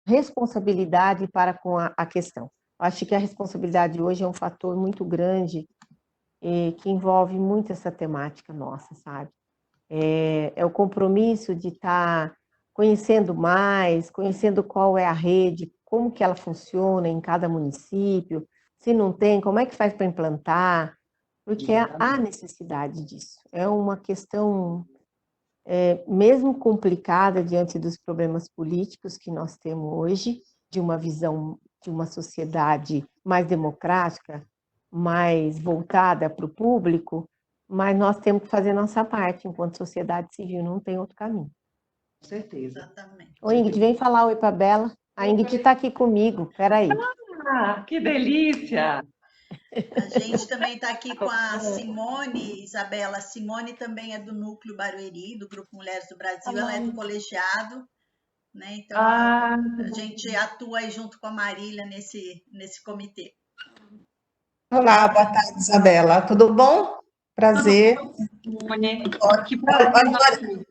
responsabilidade para com a questão. Eu acho que a responsabilidade hoje é um fator muito grande que envolve muito essa temática nossa, sabe? É o compromisso de estar conhecendo mais, conhecendo qual é a rede, como que ela funciona em cada município, se não tem, como é que faz para implantar, porque há necessidade disso. É uma questão mesmo complicada diante dos problemas políticos que nós temos hoje, de uma visão de uma sociedade mais democrática, mais voltada para o público, mas nós temos que fazer nossa parte, enquanto sociedade civil, não tem outro caminho. Com certeza. Exatamente. Ô, Ingrid, vem falar oi para a Bela. A Ingrid está aqui comigo, peraí. Ah, que delícia! A gente também está aqui com a Simone, Isabela. A Simone também é do Núcleo Barueri, do Grupo Mulheres do Brasil. Ela é do colegiado, né? Então a gente atua aí junto com a Marília nesse comitê. Olá, boa tarde, Isabela. Tudo bom? Prazer. Simone, que Olha, prazer.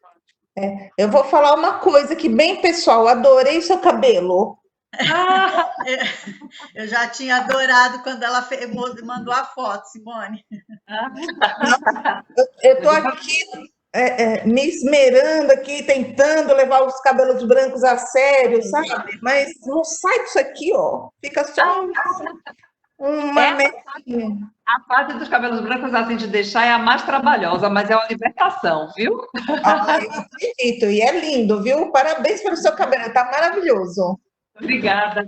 eu vou falar uma coisa que bem pessoal, adorei seu cabelo. Eu já tinha adorado quando ela mandou a foto, Simone. Eu estou aqui me esmerando aqui, tentando levar os cabelos brancos a sério, sabe? Mas não sai disso aqui, ó. Fica só uma metinha. A parte dos cabelos brancos, assim, de deixar é a mais trabalhosa, mas é uma libertação, viu? Ah, eu acredito, e é lindo, viu? Parabéns pelo seu cabelo, está maravilhoso. Obrigada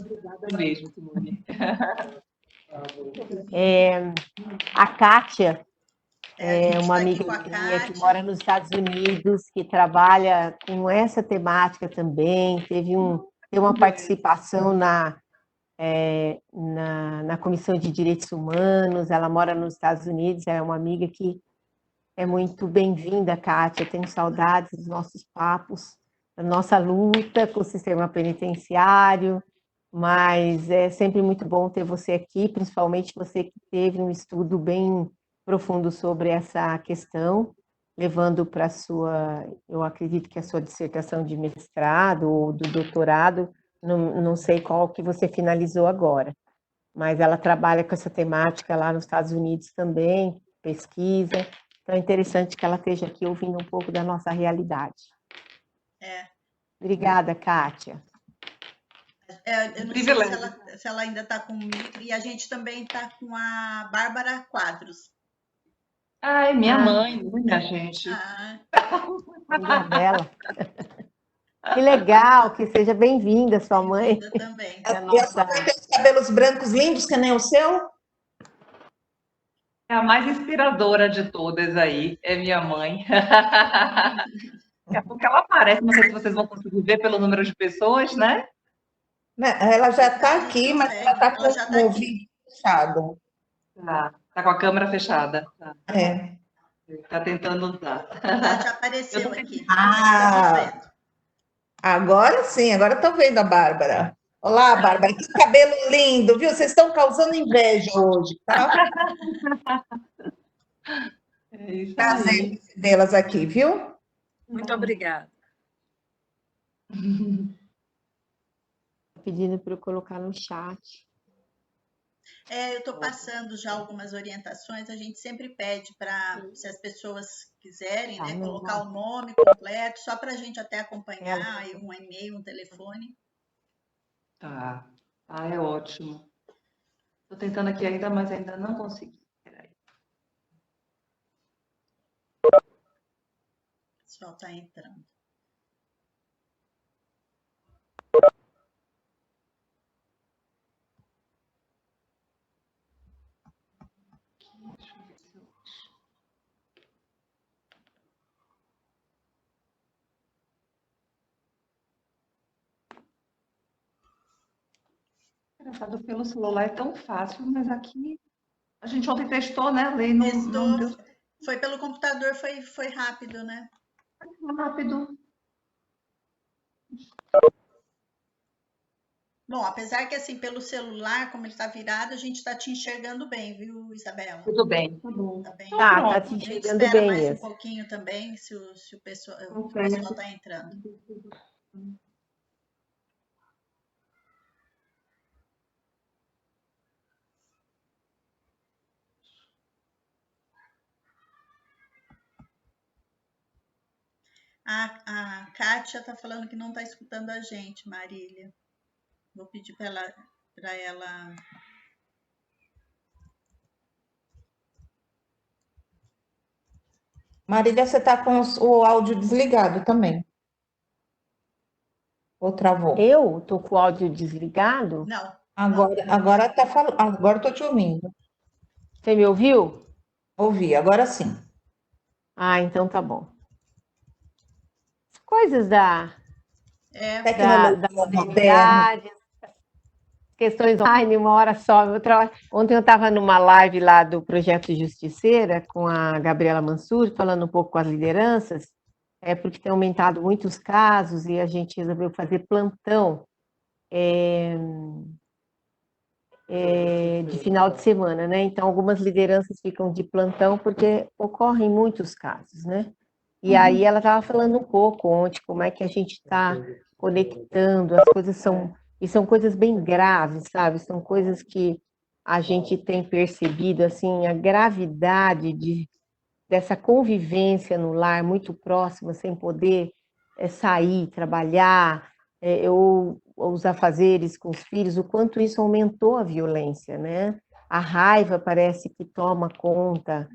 mesmo, Simone. A Kátia É uma amiga minha que mora nos Estados Unidos, que trabalha com essa temática também, teve uma participação na Comissão de Direitos Humanos, ela mora nos Estados Unidos, é uma amiga que é muito bem-vinda, Kátia, tenho saudades dos nossos papos, da nossa luta com o sistema penitenciário, mas é sempre muito bom ter você aqui, principalmente você que teve um estudo bem profundo sobre essa questão, levando para a sua, eu acredito que a sua dissertação de mestrado ou do doutorado, não sei qual que você finalizou agora, mas ela trabalha com essa temática lá nos Estados Unidos também, pesquisa, então é interessante que ela esteja aqui ouvindo um pouco da nossa realidade. Obrigada, Kátia. Eu não sei se ela ainda está com o Mitri, e a gente também está com a Bárbara Quadros. Ai, minha mãe, minha gente. Filha dela. Que legal, que seja bem-vinda, sua mãe. Bem-vinda também. E a sua mãe tem os cabelos brancos lindos, que nem o seu? É a mais inspiradora de todas aí, é minha mãe. É porque ela aparece, não sei se vocês vão conseguir ver pelo número de pessoas, né? Ela já está aqui, mas ela está com o vídeo fechado. Tá com a câmera fechada. Tá tentando usar. Já apareceu aqui. Agora sim, agora estou vendo a Bárbara. Olá, Bárbara, que cabelo lindo, viu? Vocês estão causando inveja hoje, tá? É isso Prazer delas aqui, viu? Muito obrigada. Pedindo para eu colocar no chat. Eu estou passando já algumas orientações, a gente sempre pede para, se as pessoas quiserem, né, colocar o nome completo, só para a gente até acompanhar, um e-mail, um telefone. Tá. É ótimo. Estou tentando aqui ainda, mas ainda não consegui. Peraí. O pessoal está entrando. Engraçado, pelo celular é tão fácil, mas aqui a gente ontem testou, né? A lei não deu. Foi pelo computador, foi rápido, né? Foi rápido. Bom, apesar que assim, pelo celular, como ele está virado, a gente está te enxergando bem, viu, Isabela? Tudo bem, tá bom. Tá bem. Tá te enxergando bem. Espera mais um pouquinho também, se o pessoal está entrando. A Kátia está falando que não está escutando a gente, Marília. Vou pedir para ela. Marília, você está com o áudio desligado também. Ou travou? Eu tô com o áudio desligado? Não. Agora tá falando. Agora estou te ouvindo. Você me ouviu? Ouvi, agora sim. Ah, então tá bom. Coisas da Tecnologia moderna. modernidade, questões online, uma hora só, outra hora. Ontem eu estava numa live lá do Projeto Justiceira com a Gabriela Mansur, falando um pouco com as lideranças, porque tem aumentado muitos casos e a gente resolveu fazer plantão de final de semana, né? Então, algumas lideranças ficam de plantão porque ocorrem muitos casos, né? E aí ela estava falando um pouco ontem como é que a gente está conectando, as coisas são coisas bem graves, sabe? São coisas que a gente tem percebido, assim, a gravidade dessa convivência no lar muito próxima, sem poder sair, trabalhar, ou os afazeres com os filhos, o quanto isso aumentou a violência, né? A raiva parece que toma conta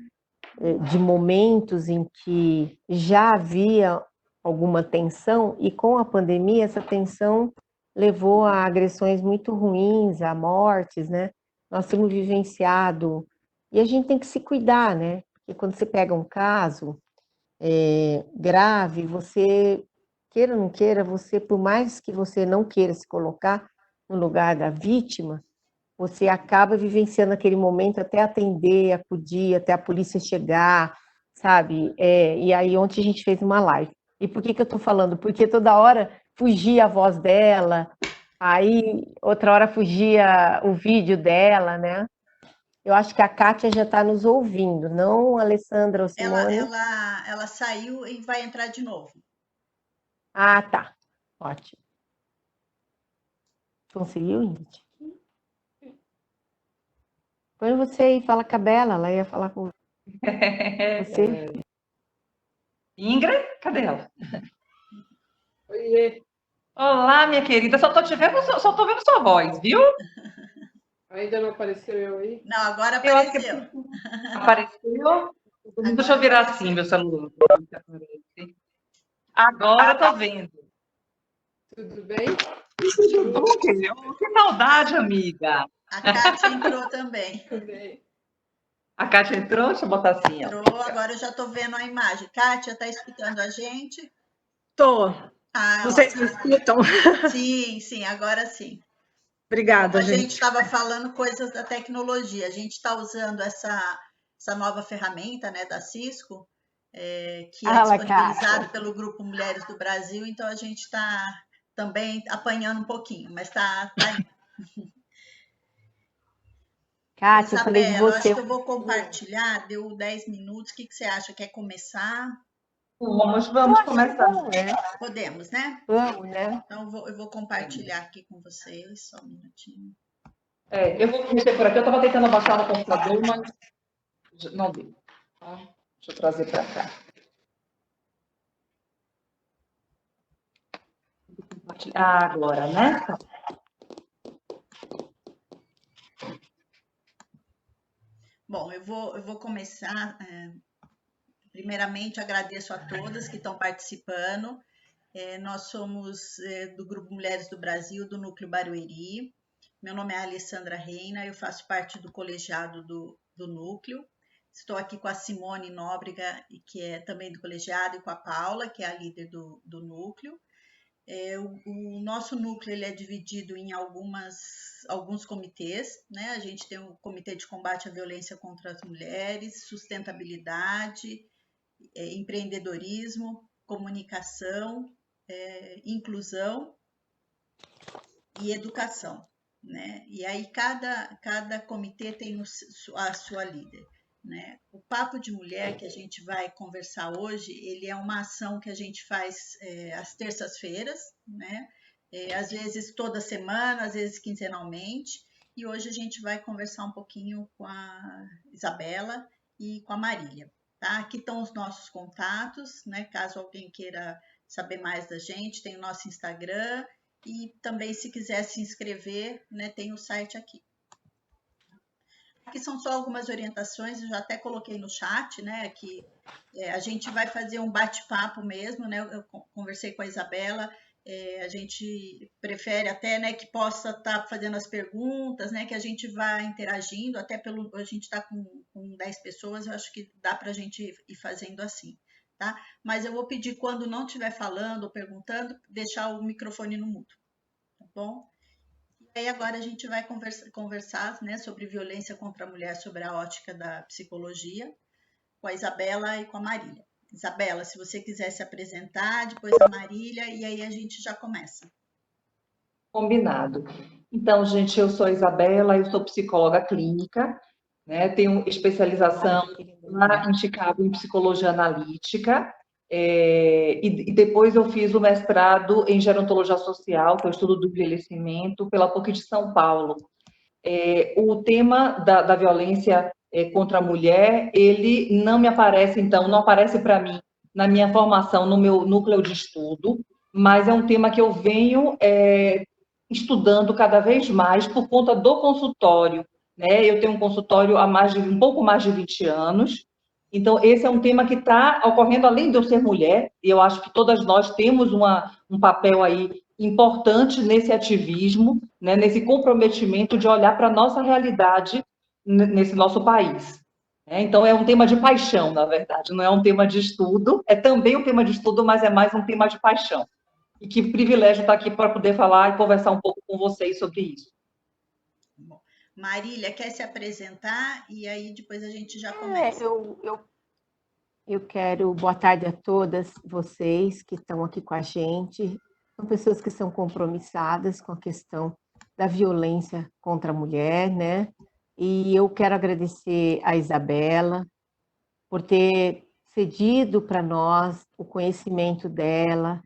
de momentos em que já havia alguma tensão e com a pandemia essa tensão levou a agressões muito ruins, a mortes, né? Nós temos vivenciado e a gente tem que se cuidar, né? Porque quando você pega um caso grave, você queira ou não queira, você por mais que você não queira se colocar no lugar da vítima, você acaba vivenciando aquele momento até atender, acudir, até a polícia chegar, sabe? E aí ontem a gente fez uma live. E por que eu estou falando? Porque toda hora fugia a voz dela, aí outra hora fugia o vídeo dela, né? Eu acho que a Kátia já está nos ouvindo, não a Alessandra ou Simone. Ela saiu e vai entrar de novo. Ah, tá. Ótimo. Conseguiu, Ingrid? Põe você aí, fala com a Bela, ela ia falar com você. Ingrid, cadê ela? Oiê, Olá, minha querida. Só tô te vendo, só tô vendo sua voz, viu? ainda não apareceu eu aí? Não, agora Eu acho que apareceu. apareceu. Deixa eu virar assim meu celular. Agora eu tô vendo. Tudo bem? Tudo bom, querida? Que saudade, amiga. A Kátia entrou também. Tudo bem. A Kátia entrou, deixa eu botar assim, ó. Entrou, agora eu já estou vendo a imagem. Kátia, está escutando a gente? Tô. Ah, Vocês me escutam? sim, agora sim. Obrigada, A gente gente. estava falando coisas da tecnologia. A gente está usando essa nova ferramenta, né, da Cisco, que é disponibilizada pelo Grupo Mulheres do Brasil. Então, a gente está também apanhando um pouquinho, mas está indo. Kátia, eu falei de Isabela, eu você. acho que eu vou compartilhar, deu 10 minutos. O que você acha? Quer começar? Vamos começar. Bom, né? Podemos, né? Vamos, né? Então, eu vou compartilhar aqui com vocês, só um minutinho. Eu vou mexer por aqui. Eu estava tentando baixar no computador, mas não deu. Tá? Deixa eu trazer para cá. Agora, né? Bom, eu vou começar. Primeiramente, agradeço a todas que estão participando. Nós somos do Grupo Mulheres do Brasil, do Núcleo Barueri. Meu nome é Alessandra Reina, eu faço parte do colegiado do Núcleo. Estou aqui com a Simone Nóbrega, que é também do colegiado, e com a Paula, que é a líder do Núcleo. O nosso núcleo ele é dividido em alguns comitês, né? A gente tem o Comitê de Combate à Violência contra as Mulheres, Sustentabilidade, Empreendedorismo, Comunicação, Inclusão e Educação, né? E aí cada comitê tem a sua líder. Né? O Papo de Mulher que a gente vai conversar hoje, ele é uma ação que a gente faz às terças-feiras, né? Às vezes toda semana, às vezes quinzenalmente, e hoje a gente vai conversar um pouquinho com a Isabela e com a Marília, tá? Aqui estão os nossos contatos, né? Caso alguém queira saber mais da gente, tem o nosso Instagram e também se quiser se inscrever, né? Tem o site aqui. Aqui são só algumas orientações, eu já até coloquei no chat, né? Que a gente vai fazer um bate-papo mesmo, né? Eu conversei com a Isabela, a gente prefere até, né, que possa estar fazendo as perguntas, né? Que a gente vá interagindo, até a gente está com 10 pessoas, eu acho que dá para a gente ir fazendo assim, tá? Mas eu vou pedir, quando não estiver falando ou perguntando, deixar o microfone no mudo, tá bom? E aí agora a gente vai conversar, né, sobre violência contra a mulher, sobre a ótica da psicologia, com a Isabela e com a Marília. Isabela, se você quiser se apresentar, depois a Marília, e aí a gente já começa. Combinado. Então, gente, eu sou a Isabela, eu sou psicóloga clínica, né? Tenho especialização lá em Chicago em psicologia analítica, e depois eu fiz o mestrado em gerontologia social, que é o estudo do envelhecimento, pela PUC de São Paulo. O tema da violência contra a mulher, ele não me aparece, então, não aparece para mim na minha formação, no meu núcleo de estudo, mas é um tema que eu venho estudando cada vez mais por conta do consultório, né? Eu tenho um consultório há um pouco mais de 20 anos, então esse é um tema que está ocorrendo além de eu ser mulher, e eu acho que todas nós temos um papel aí importante nesse ativismo, né? Nesse comprometimento de olhar para a nossa realidade nesse nosso país. Então é um tema de paixão, na verdade, não é um tema de estudo, é também um tema de estudo, mas é mais um tema de paixão. E que privilégio estar aqui para poder falar e conversar um pouco com vocês sobre isso. Bom, Marília, quer se apresentar? E aí depois a gente já começa. Eu quero boa tarde a todas vocês que estão aqui com a gente. São pessoas que são compromissadas com a questão da violência contra a mulher, né? E eu quero agradecer a Isabela por ter cedido para nós o conhecimento dela,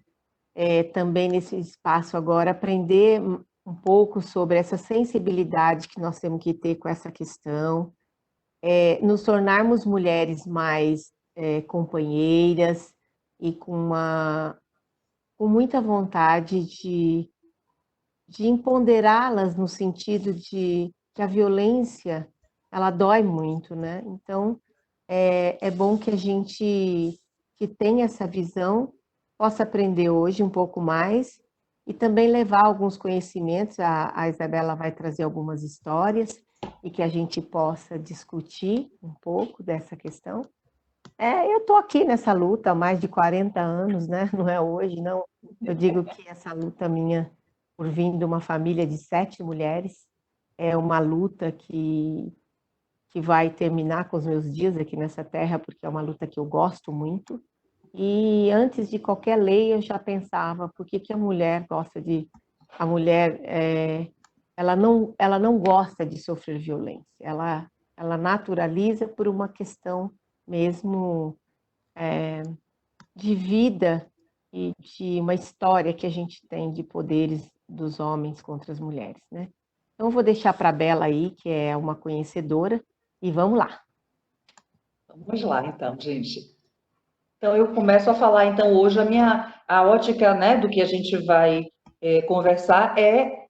também nesse espaço agora, aprender um pouco sobre essa sensibilidade que nós temos que ter com essa questão, nos tornarmos mulheres mais companheiras e com muita vontade de empoderá-las no sentido de que a violência, ela dói muito, né? Então, é bom que a gente que tenha essa visão possa aprender hoje um pouco mais e também levar alguns conhecimentos. A Isabela vai trazer algumas histórias e que a gente possa discutir um pouco dessa questão. Eu estou aqui nessa luta há mais de 40 anos, né? Não é hoje, não. Eu digo que essa luta minha, por vir de uma família de 7 mulheres, é uma luta que vai terminar com os meus dias aqui nessa terra, porque é uma luta que eu gosto muito. E antes de qualquer lei, eu já pensava, por que a mulher gosta de... A mulher, ela não gosta de sofrer violência, ela naturaliza por uma questão mesmo de vida e de uma história que a gente tem de poderes dos homens contra as mulheres, né? Então, eu vou deixar para a Bela aí, que é uma conhecedora, e vamos lá. Vamos lá, então, gente. Então, eu começo a falar, então, hoje, a ótica, né, do que a gente vai conversar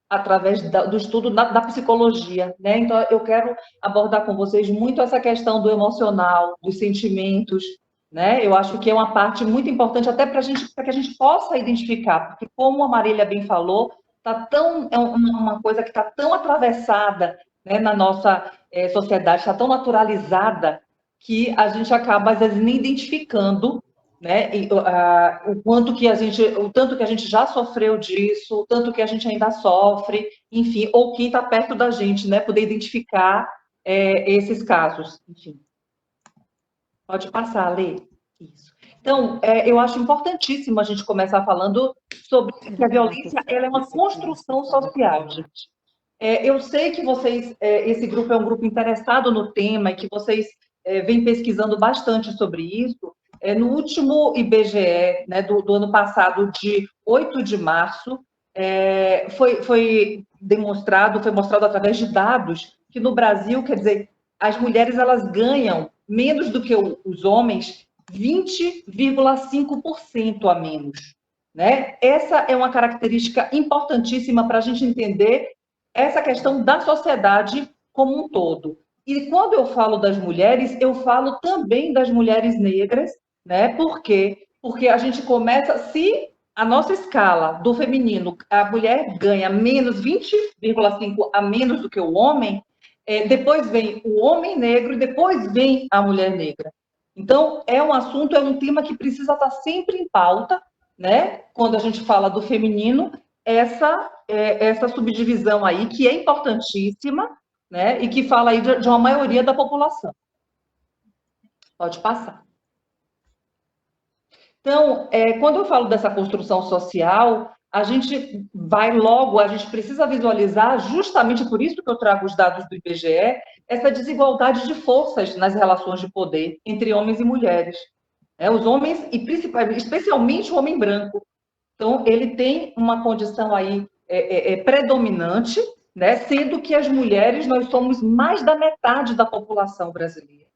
através do estudo da psicologia, né? Então, eu quero abordar com vocês muito essa questão do emocional, dos sentimentos, né? Eu acho que é uma parte muito importante até para que a gente possa identificar, porque como a Marília bem falou, é uma coisa que está tão atravessada, né, na nossa sociedade, está tão naturalizada, que a gente acaba, às vezes, nem identificando, né, o tanto que a gente já sofreu disso, o tanto que a gente ainda sofre, enfim, ou quem está perto da gente, né, poder identificar esses casos, enfim. Pode passar, Lê. Isso. Então, eu acho importantíssimo a gente começar falando sobre que a violência ela é uma construção social, gente. Eu sei que vocês, esse grupo é um grupo interessado no tema e que vocês vêm pesquisando bastante sobre isso. No último IBGE, né, do ano passado, de 8 de março, foi mostrado através de dados que no Brasil, quer dizer, as mulheres elas ganham menos do que os homens, 20,5% a menos, né? Essa é uma característica importantíssima para a gente entender essa questão da sociedade como um todo. E quando eu falo das mulheres, eu falo também das mulheres negras, né? Por quê? Porque a gente começa, se a nossa escala do feminino, a mulher ganha menos 20,5 a menos do que o homem, depois vem o homem negro e depois vem a mulher negra. Então, é um assunto, é um tema que precisa estar sempre em pauta, né? Quando a gente fala do feminino, essa subdivisão aí, que é importantíssima, né? E que fala aí de uma maioria da população. Pode passar. Então, quando eu falo dessa construção social, a gente precisa visualizar, justamente por isso que eu trago os dados do IBGE, essa desigualdade de forças nas relações de poder entre homens e mulheres. Os homens, e especialmente o homem branco. Então, ele tem uma condição aí predominante, né? Sendo que as mulheres, nós somos mais da metade da população brasileira.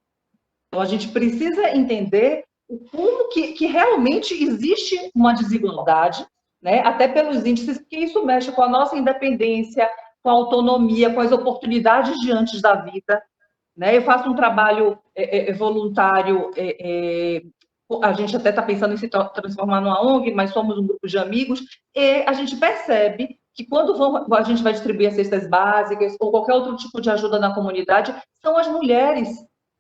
Então, a gente precisa entender como que realmente existe uma desigualdade, né? Até pelos índices, porque isso mexe com a nossa independência, com a autonomia, com as oportunidades diante da vida, né? Eu faço um trabalho voluntário, a gente até está pensando em se transformar numa ONG, mas somos um grupo de amigos, e a gente percebe que quando a gente vai distribuir as cestas básicas ou qualquer outro tipo de ajuda na comunidade, são as mulheres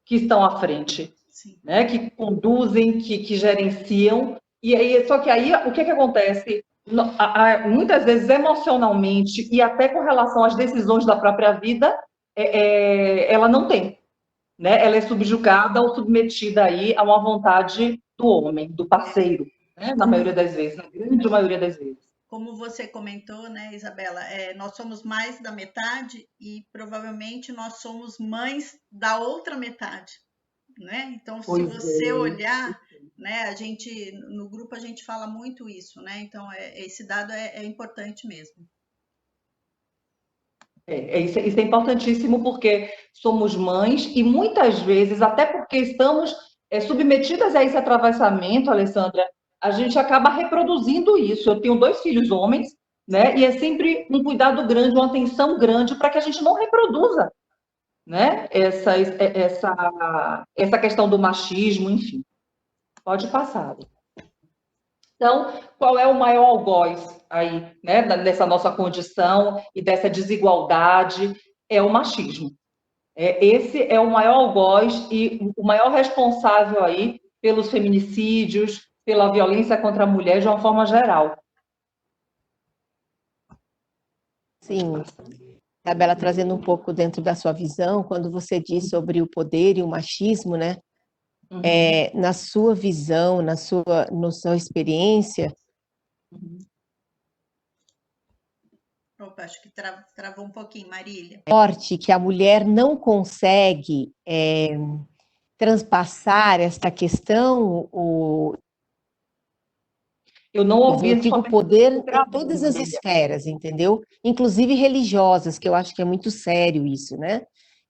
que estão à frente, né? Que conduzem, que gerenciam, e aí, só que aí o que acontece? Muitas vezes emocionalmente e até com relação às decisões da própria vida, ela não tem, né? Ela é subjugada ou submetida aí a uma vontade do homem, do parceiro, né? Na maioria das vezes, na grande maioria das vezes. Como você comentou, né, Isabela, nós somos mais da metade e provavelmente nós somos mães da outra metade, né? Então, se você olhar, né, no grupo a gente fala muito isso, né? Então, esse dado é importante mesmo. Isso é importantíssimo porque somos mães e muitas vezes, até porque estamos submetidas a esse atravessamento, Alessandra, a gente acaba reproduzindo isso. Eu tenho 2 filhos homens, né? E é sempre um cuidado grande, uma atenção grande para que a gente não reproduza, né? Essa questão do machismo, enfim. Pode passar. Então, qual é o maior algoz aí, né, dessa nossa condição e dessa desigualdade? É o machismo. Esse é o maior algoz e o maior responsável aí pelos feminicídios, pela violência contra a mulher de uma forma geral. Sim. Isabela, trazendo um pouco dentro da sua visão, quando você diz sobre o poder e o machismo, né? Na sua visão, na sua experiência. Opa, acho que travou um pouquinho, Marília. Forte que a mulher não consegue transpassar esta questão, eu não ouvi. Eu digo poder em todas as esferas, entendeu? Inclusive religiosas, que eu acho que é muito sério isso, né?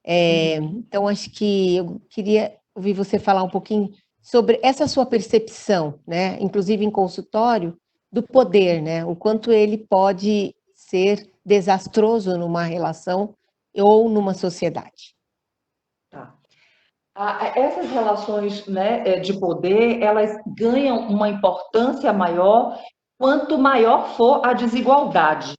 Então, acho que eu queria ouvir você falar um pouquinho sobre essa sua percepção, né? Inclusive em consultório, do poder, né? O quanto ele pode ser desastroso numa relação ou numa sociedade. Tá. Essas relações, né, de poder, elas ganham uma importância maior quanto maior for a desigualdade,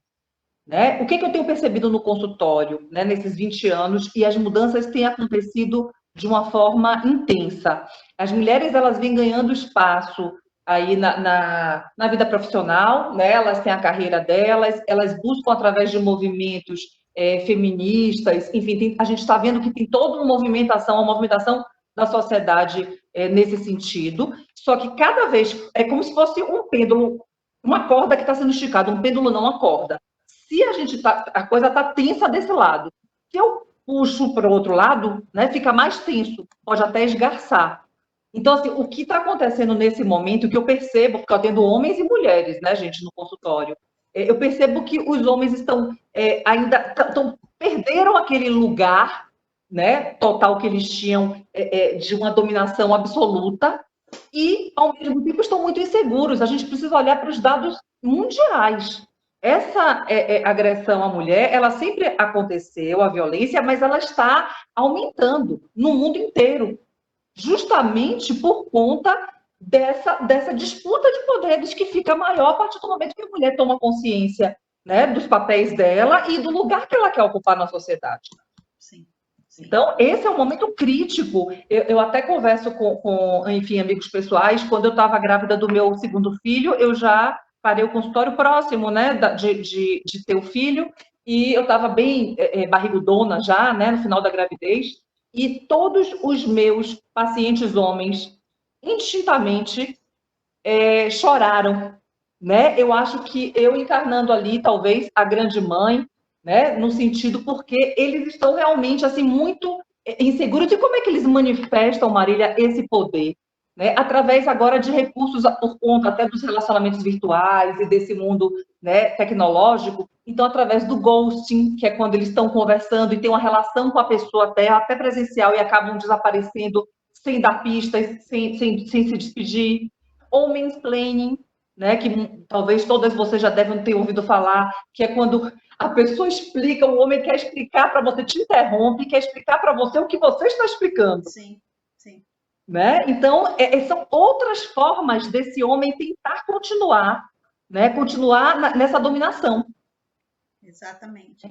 né? O que eu tenho percebido no consultório, né, nesses 20 anos, e as mudanças têm acontecido de uma forma intensa. As mulheres, elas vêm ganhando espaço aí na vida profissional, né? Elas têm a carreira delas, elas buscam através de movimentos feministas, enfim, a gente está vendo que tem toda uma movimentação da sociedade nesse sentido, só que cada vez é como se fosse um pêndulo, uma corda que está sendo esticada, um pêndulo não uma corda. Se a coisa está tensa desse lado, se eu puxo para o outro lado, né, fica mais tenso, pode até esgarçar. Então, assim, o que está acontecendo nesse momento, que eu percebo, porque eu atendo homens e mulheres, né, gente, no consultório, eu percebo que os homens estão perderam aquele lugar né, total que eles tinham de uma dominação absoluta e, ao mesmo tempo, estão muito inseguros. A gente precisa olhar para os dados mundiais. Essa agressão à mulher, ela sempre aconteceu, a violência, mas ela está aumentando no mundo inteiro, justamente por conta dessa disputa de poderes que fica maior a partir do momento que a mulher toma consciência, né, dos papéis dela e do lugar que ela quer ocupar na sociedade. Sim. Então, esse é um momento crítico. Eu até converso enfim, amigos pessoais. Quando eu estava grávida do meu segundo filho, eu já parei o consultório próximo, né, de ter o filho, e eu estava bem barrigudona já, né, no final da gravidez, e todos os meus pacientes homens, indistintamente, choraram, né? Eu acho que eu encarnando ali, talvez, a grande mãe, né, no sentido porque eles estão realmente assim muito inseguros de como é que eles manifestam, Marília, esse poder, né, através agora de recursos por conta até dos relacionamentos virtuais e desse mundo, né, tecnológico. Então, através do ghosting, que é quando eles estão conversando e tem uma relação com a pessoa até presencial e acabam desaparecendo sem dar pistas, sem se despedir, ou mansplaining, né, que talvez todas vocês já devem ter ouvido falar, que é quando a pessoa explica, o homem quer explicar para você, te interrompe, quer explicar para você o que você está explicando. Sim, sim. Né? Então, são outras formas desse homem tentar continuar, né, continuar nessa dominação. Exatamente.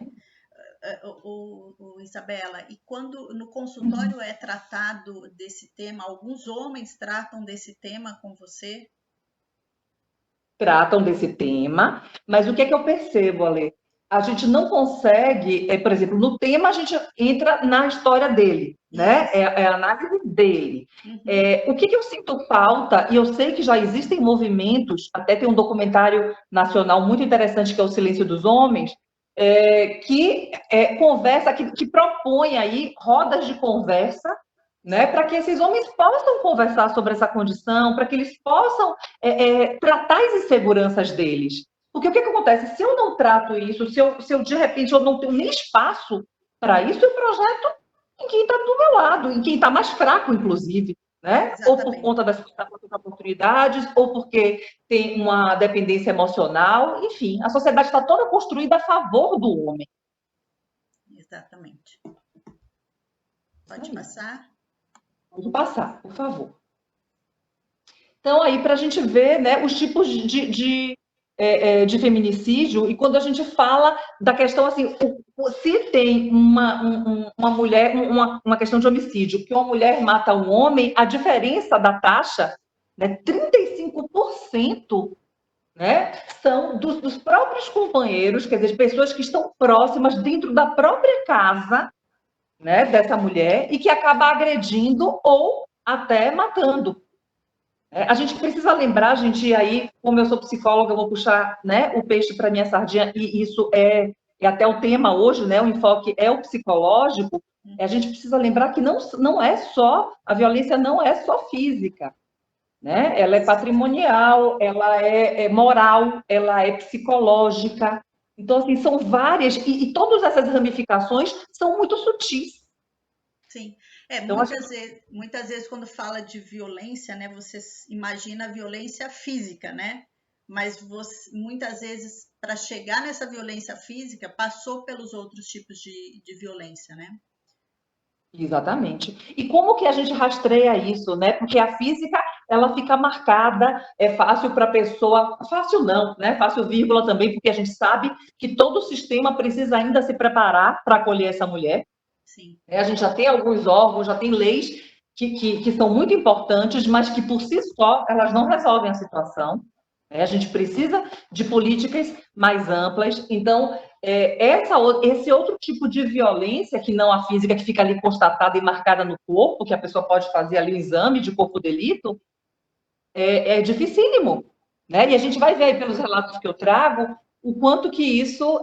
Isabela, e quando no consultório é tratado desse tema, alguns homens tratam desse tema com você? Tratam desse tema, mas o que é que eu percebo, Ale? A gente não consegue, por exemplo, no tema a gente entra na história dele, né? É a análise dele. O que eu sinto falta, e eu sei que já existem movimentos, até tem um documentário nacional muito interessante que é O Silêncio dos Homens, que conversa, que propõe aí rodas de conversa, né, para que esses homens possam conversar sobre essa condição, para que eles possam tratar as inseguranças deles. Porque o que acontece? Se eu não trato isso, se eu de repente eu não tenho nem espaço para isso, eu projeto em quem está do meu lado, em quem está mais fraco, inclusive, né? Ou por conta das oportunidades, ou porque tem uma dependência emocional, enfim, a sociedade está toda construída a favor do homem. Exatamente. Pode passar? Pode passar, por favor. Então, aí, para a gente ver, né, os tipos de feminicídio, e quando a gente fala da questão, assim, se tem uma mulher, uma questão de homicídio, que uma mulher mata um homem, a diferença da taxa, né, 35%, né, são dos próprios companheiros, quer dizer, pessoas que estão próximas dentro da própria casa, né, dessa mulher, e que acaba agredindo ou até matando. A gente precisa lembrar, gente, e aí, como eu sou psicóloga, eu vou puxar, né, o peixe para minha sardinha, e isso é até o tema hoje, né, o enfoque é o psicológico. A gente precisa lembrar que não é só, a violência não é só física, né? Ela é patrimonial, ela é moral, ela é psicológica. Então, assim, são várias, e todas essas ramificações são muito sutis. Sim. Então, muitas vezes quando fala de violência, né, você imagina a violência física, né? Mas muitas vezes, para chegar nessa violência física, passou pelos outros tipos de violência, né? Exatamente. E como que a gente rastreia isso, né? Porque a física, ela fica marcada, é fácil para a pessoa, fácil não, né? Fácil vírgula também, porque a gente sabe que todo o sistema precisa ainda se preparar para acolher essa mulher. Sim. A gente já tem alguns órgãos, já tem leis que são muito importantes, mas que por si só elas não resolvem a situação. A gente precisa de políticas mais amplas. Então, esse outro tipo de violência, que não a física, que fica ali constatada e marcada no corpo, que a pessoa pode fazer ali o exame de corpo de delito, é dificílimo. Né? E a gente vai ver aí pelos relatos que eu trago o quanto que isso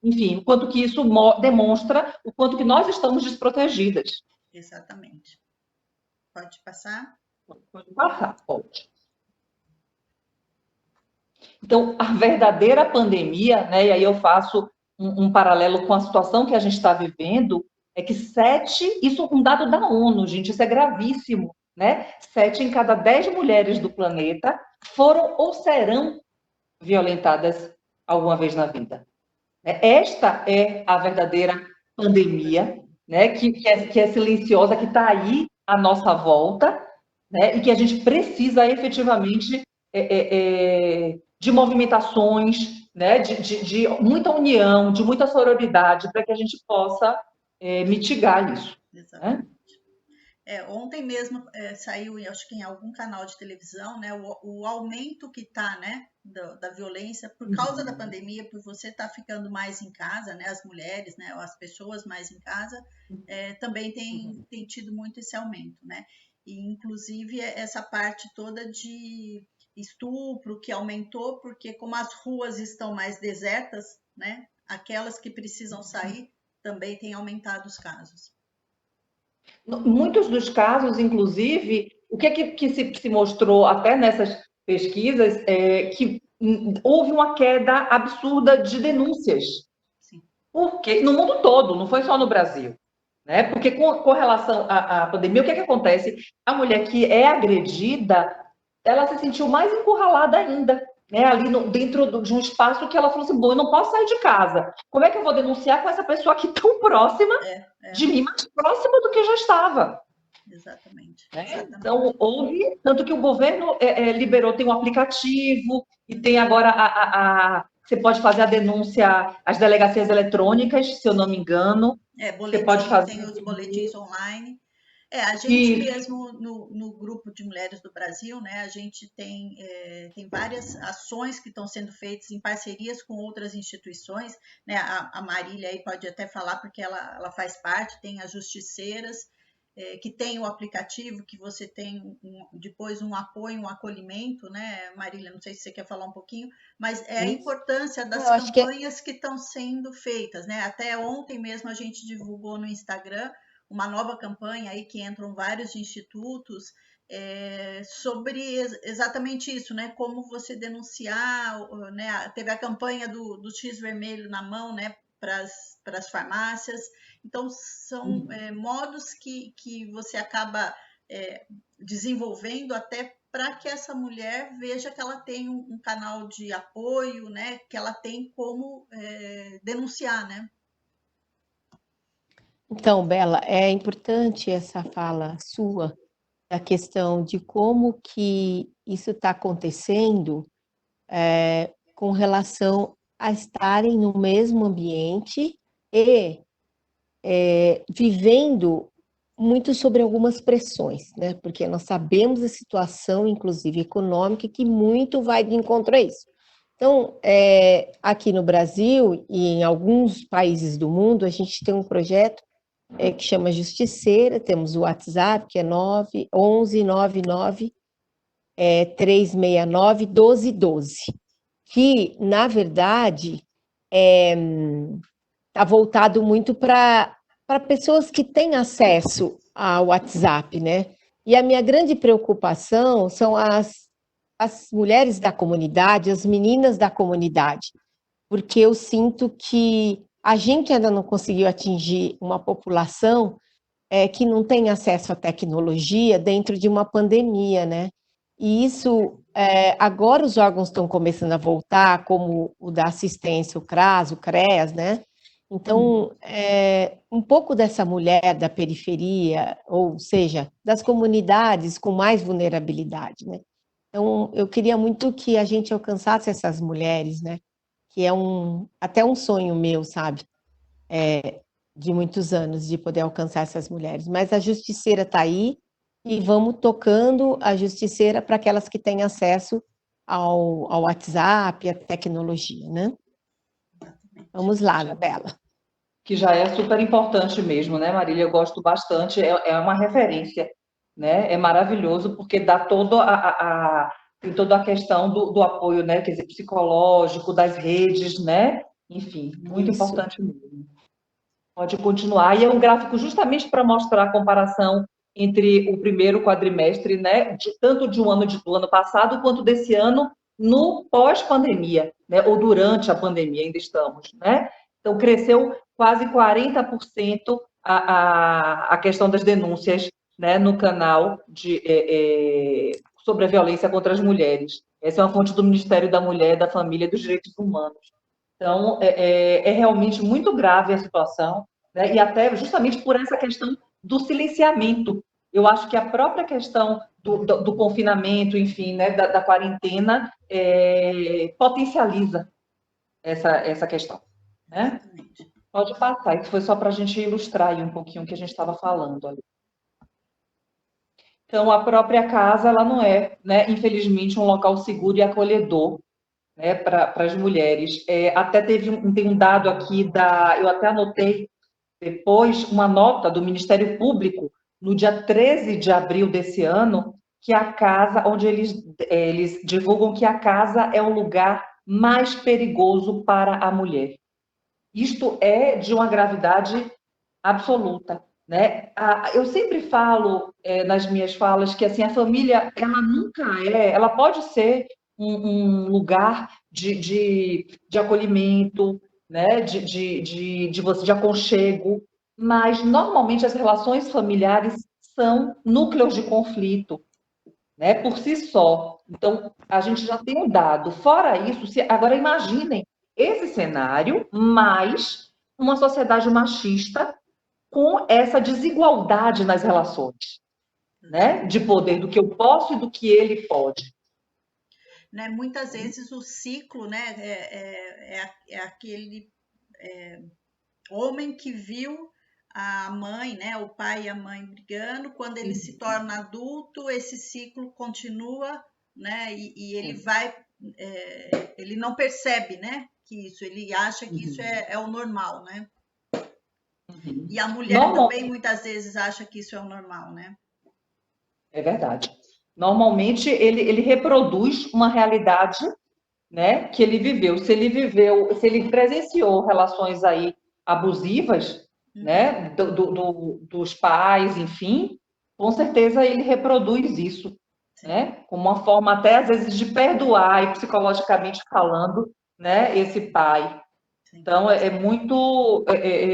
enfim, o quanto que isso demonstra o quanto que nós estamos desprotegidas. Exatamente. Pode passar? Pode passar, pode. Então, a verdadeira pandemia, né, e aí eu faço um paralelo com a situação que a gente está vivendo, é que isso é um dado da ONU, gente, isso é gravíssimo, né? 7 em cada 10 mulheres do planeta foram ou serão violentadas alguma vez na vida. Esta é a verdadeira pandemia, né? Que é silenciosa, que está aí à nossa volta, né? E que a gente precisa efetivamente de movimentações, né? De muita união, de muita sororidade, para que a gente possa mitigar isso. Exatamente. Né? Ontem mesmo saiu, acho que em algum canal de televisão, né, o aumento que está, né, da violência por causa da pandemia, por você estar ficando mais em casa, né, as mulheres, né, as pessoas mais em casa, também tem tido muito esse aumento, né, e inclusive essa parte toda de estupro que aumentou, porque como as ruas estão mais desertas, né, aquelas que precisam sair também têm aumentado os casos. Muitos dos casos, inclusive, o que se mostrou até nessas pesquisas é que houve uma queda absurda de denúncias. Sim. Porque no mundo todo, não foi só no Brasil. Né? Porque com relação à pandemia, o que acontece? A mulher que é agredida, ela se sentiu mais encurralada ainda. Né, ali dentro de um espaço que ela falou assim, bom, eu não posso sair de casa. Como é que eu vou denunciar com essa pessoa aqui tão próxima de mim, mais próxima do que já estava? Exatamente. Então, houve, tanto que o governo liberou, tem um aplicativo, e tem agora você pode fazer a denúncia às delegacias eletrônicas, se eu não me engano. Você pode fazer. Tem os boletins online. A gente mesmo, no grupo de mulheres do Brasil, né, a gente tem várias ações que estão sendo feitas em parcerias com outras instituições, né, a Marília aí pode até falar, porque ela faz parte, tem as Justiceiras, que tem o aplicativo, que você tem depois um apoio, um acolhimento, né, Marília, não sei se você quer falar um pouquinho, mas a importância das campanhas que estão sendo feitas, né, até ontem mesmo a gente divulgou no Instagram uma nova campanha aí que entram vários institutos sobre exatamente isso, né? Como você denunciar, né? Teve a campanha do X vermelho na mão, né? Para as farmácias. Então, são modos que você acaba desenvolvendo até para que essa mulher veja que ela tem um canal de apoio, né? Que ela tem como denunciar, né? Então, Bela, é importante essa fala sua da questão de como que isso está acontecendo com relação a estarem no mesmo ambiente e vivendo muito sobre algumas pressões, né? Porque nós sabemos a situação, inclusive econômica, que muito vai de encontro a isso. Então, aqui no Brasil e em alguns países do mundo, a gente tem um projeto que chama Justiceira, temos o WhatsApp, que é 1199 369 1212, que, na verdade, está voltado muito para pessoas que têm acesso ao WhatsApp, né? E a minha grande preocupação são as mulheres da comunidade, as meninas da comunidade, porque eu sinto que a gente ainda não conseguiu atingir uma população que não tem acesso à tecnologia dentro de uma pandemia, né? E isso, agora os órgãos estão começando a voltar, como o da assistência, o CRAS, o CREAS, né? Então, um pouco dessa mulher da periferia, ou seja, das comunidades com mais vulnerabilidade, né? Então, eu queria muito que a gente alcançasse essas mulheres, né? Que é até um sonho meu, sabe? De muitos anos, de poder alcançar essas mulheres. Mas a Justiceira está aí e vamos tocando a Justiceira para aquelas que têm acesso ao WhatsApp, à tecnologia, né? Vamos lá, Bela. Que já é super importante mesmo, né, Marília? Eu gosto bastante, é uma referência, né? É maravilhoso porque dá tem toda a questão do apoio, né? Quer dizer, psicológico, das redes, né? Enfim, muito importante mesmo. Pode continuar. E é um gráfico justamente para mostrar a comparação entre o primeiro quadrimestre, né? Tanto do ano passado quanto desse ano, no pós-pandemia, né? Ou durante a pandemia ainda estamos, né? Então, cresceu quase 40% a questão das denúncias, né, no canal sobre a violência contra as mulheres. Essa é uma fonte do Ministério da Mulher, da Família e dos Direitos Humanos. Então, é realmente muito grave a situação, né, e até justamente por essa questão do silenciamento. Eu acho que a própria questão do confinamento, enfim, né, da quarentena, potencializa essa questão, né? Pode passar, isso foi só para a gente ilustrar aí um pouquinho o que a gente estava falando ali. Então, a própria casa, ela não é, né, infelizmente, um local seguro e acolhedor, né, para as mulheres. Até tem um dado aqui, eu até anotei depois, uma nota do Ministério Público, no dia 13 de abril desse ano, que a casa, onde eles divulgam que a casa é o lugar mais perigoso para a mulher. Isto é de uma gravidade absoluta, né? Eu sempre falo nas minhas falas que assim a família ela nunca ela pode ser um lugar de acolhimento, né? De aconchego, mas normalmente as relações familiares são núcleos de conflito, né? Por si só. Então a gente já tem um dado. Fora isso, agora imaginem esse cenário, mais uma sociedade machista com essa desigualdade nas relações, né? De poder, do que eu posso e do que ele pode. Né, muitas vezes o ciclo, né, é aquele homem que viu a mãe, né, o pai e a mãe brigando, quando ele se torna adulto, esse ciclo continua, né, e ele vai, ele não percebe, né, que isso, ele acha que isso é o normal, né? E a mulher também muitas vezes acha que isso é o normal, né? É verdade. Normalmente ele reproduz uma realidade, né, que ele viveu. Se ele presenciou relações aí abusivas, né, dos pais, enfim, com certeza ele reproduz isso, né, como uma forma até às vezes de perdoar e psicologicamente falando, né, esse pai. Então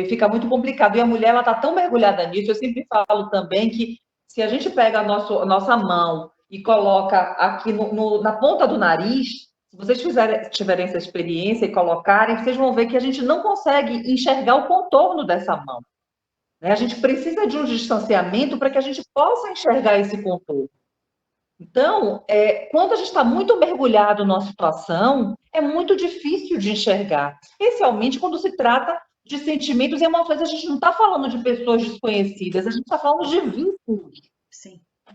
fica muito complicado. E a mulher ela está tão mergulhada nisso. Eu sempre falo também que se a gente pega a nossa mão e coloca aqui na ponta do nariz, se vocês tiverem essa experiência e colocarem, vocês vão ver que a gente não consegue enxergar o contorno dessa mão, né? A gente precisa de um distanciamento para que a gente possa enxergar esse contorno. Então, quando a gente está muito mergulhado numa situação, é muito difícil de enxergar, especialmente quando se trata de sentimentos e emoções. A gente não está falando de pessoas desconhecidas, a gente está falando de vínculos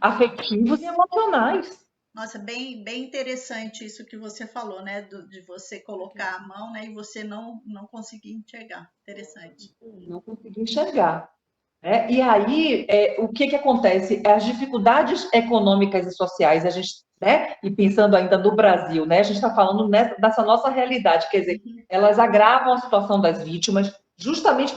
afetivos e emocionais. Nossa, bem interessante isso que você falou, né? De você colocar a mão, né? E você não conseguir enxergar. Interessante. Não conseguir enxergar. E aí, o que acontece? As dificuldades econômicas e sociais, a gente, né? E pensando ainda no Brasil, né? A gente está falando dessa nossa realidade, quer dizer, elas agravam a situação das vítimas, justamente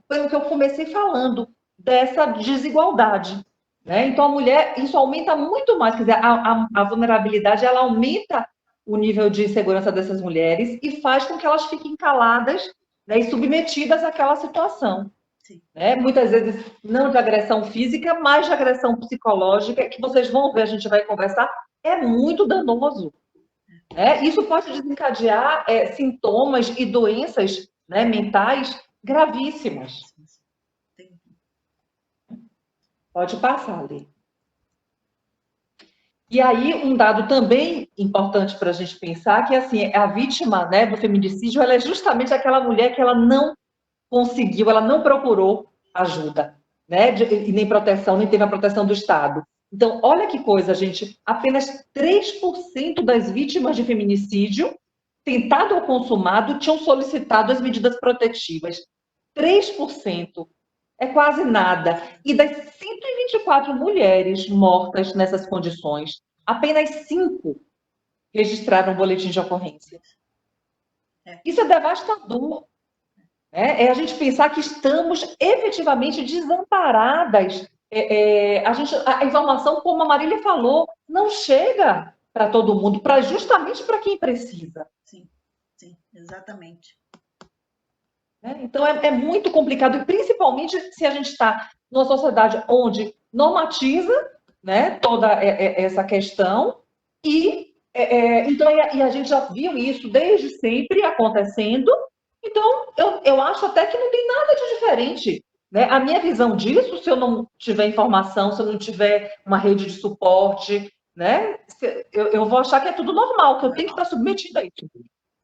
pelo que eu comecei falando, dessa desigualdade. Né? Então, a mulher, isso aumenta muito mais, quer dizer, a vulnerabilidade, ela aumenta o nível de segurança dessas mulheres e faz com que elas fiquem caladas, né, e submetidas àquela situação. Né? Muitas vezes, não de agressão física, mas de agressão psicológica, que vocês vão ver, a gente vai conversar, é muito danoso. Né? Isso pode desencadear sintomas e doenças, né, mentais gravíssimas. Pode passar, Lê. E aí, um dado também importante para a gente pensar, que assim, a vítima, né, do feminicídio, ela é justamente aquela mulher que ela não conseguiu, ela não procurou ajuda, né, e nem proteção, nem teve a proteção do Estado. Então, olha que coisa, gente, apenas 3% das vítimas de feminicídio, tentado ou consumado, tinham solicitado as medidas protetivas. 3%. É quase nada. E das 124 mulheres mortas nessas condições, apenas 5 registraram boletim de ocorrência. Isso é devastador. É a gente pensar que estamos efetivamente desamparadas. A informação, como a Marília falou, não chega para todo mundo, justamente para quem precisa. Sim, exatamente. né? Então, é muito complicado, e principalmente se a gente está numa sociedade onde normatiza, né, toda essa questão, então, e a gente já viu isso desde sempre acontecendo, então eu acho até que não tem nada de diferente, né? A minha visão disso, se eu não tiver informação, se eu não tiver uma rede de suporte, né, eu vou achar que é tudo normal, que eu tenho que estar submetida a isso.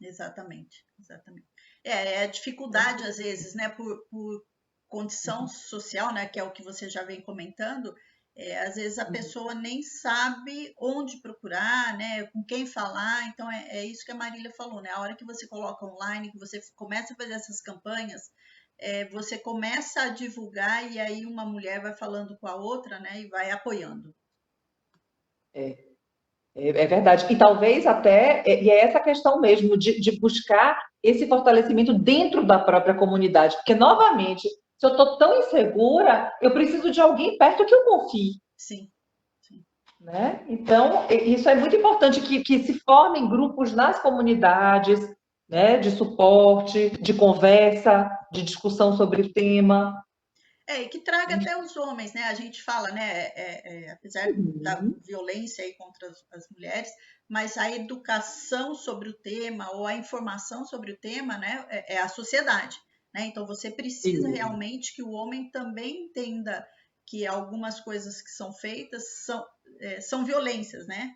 Exatamente, exatamente. É a dificuldade, às vezes, né, por condição social, né, que é o que você já vem comentando, às vezes a pessoa nem sabe onde procurar, né, com quem falar, então é isso que a Marília falou, né, a hora que você coloca online, que você começa a fazer essas campanhas, você começa a divulgar e aí uma mulher vai falando com a outra, né, e vai apoiando. É verdade. E talvez até, e é essa questão mesmo, de buscar esse fortalecimento dentro da própria comunidade. Porque, novamente, se eu estou tão insegura, eu preciso de alguém perto que eu confie. Sim. Né? Então, isso é muito importante, que se formem grupos nas comunidades, né, de suporte, de conversa, de discussão sobre o tema. E que traga até os homens, né? A gente fala, né? Apesar da violência aí contra as mulheres, mas a educação sobre o tema ou a informação sobre o tema, né? É a sociedade, né? Então você precisa realmente que o homem também entenda que algumas coisas que são feitas são violências, né?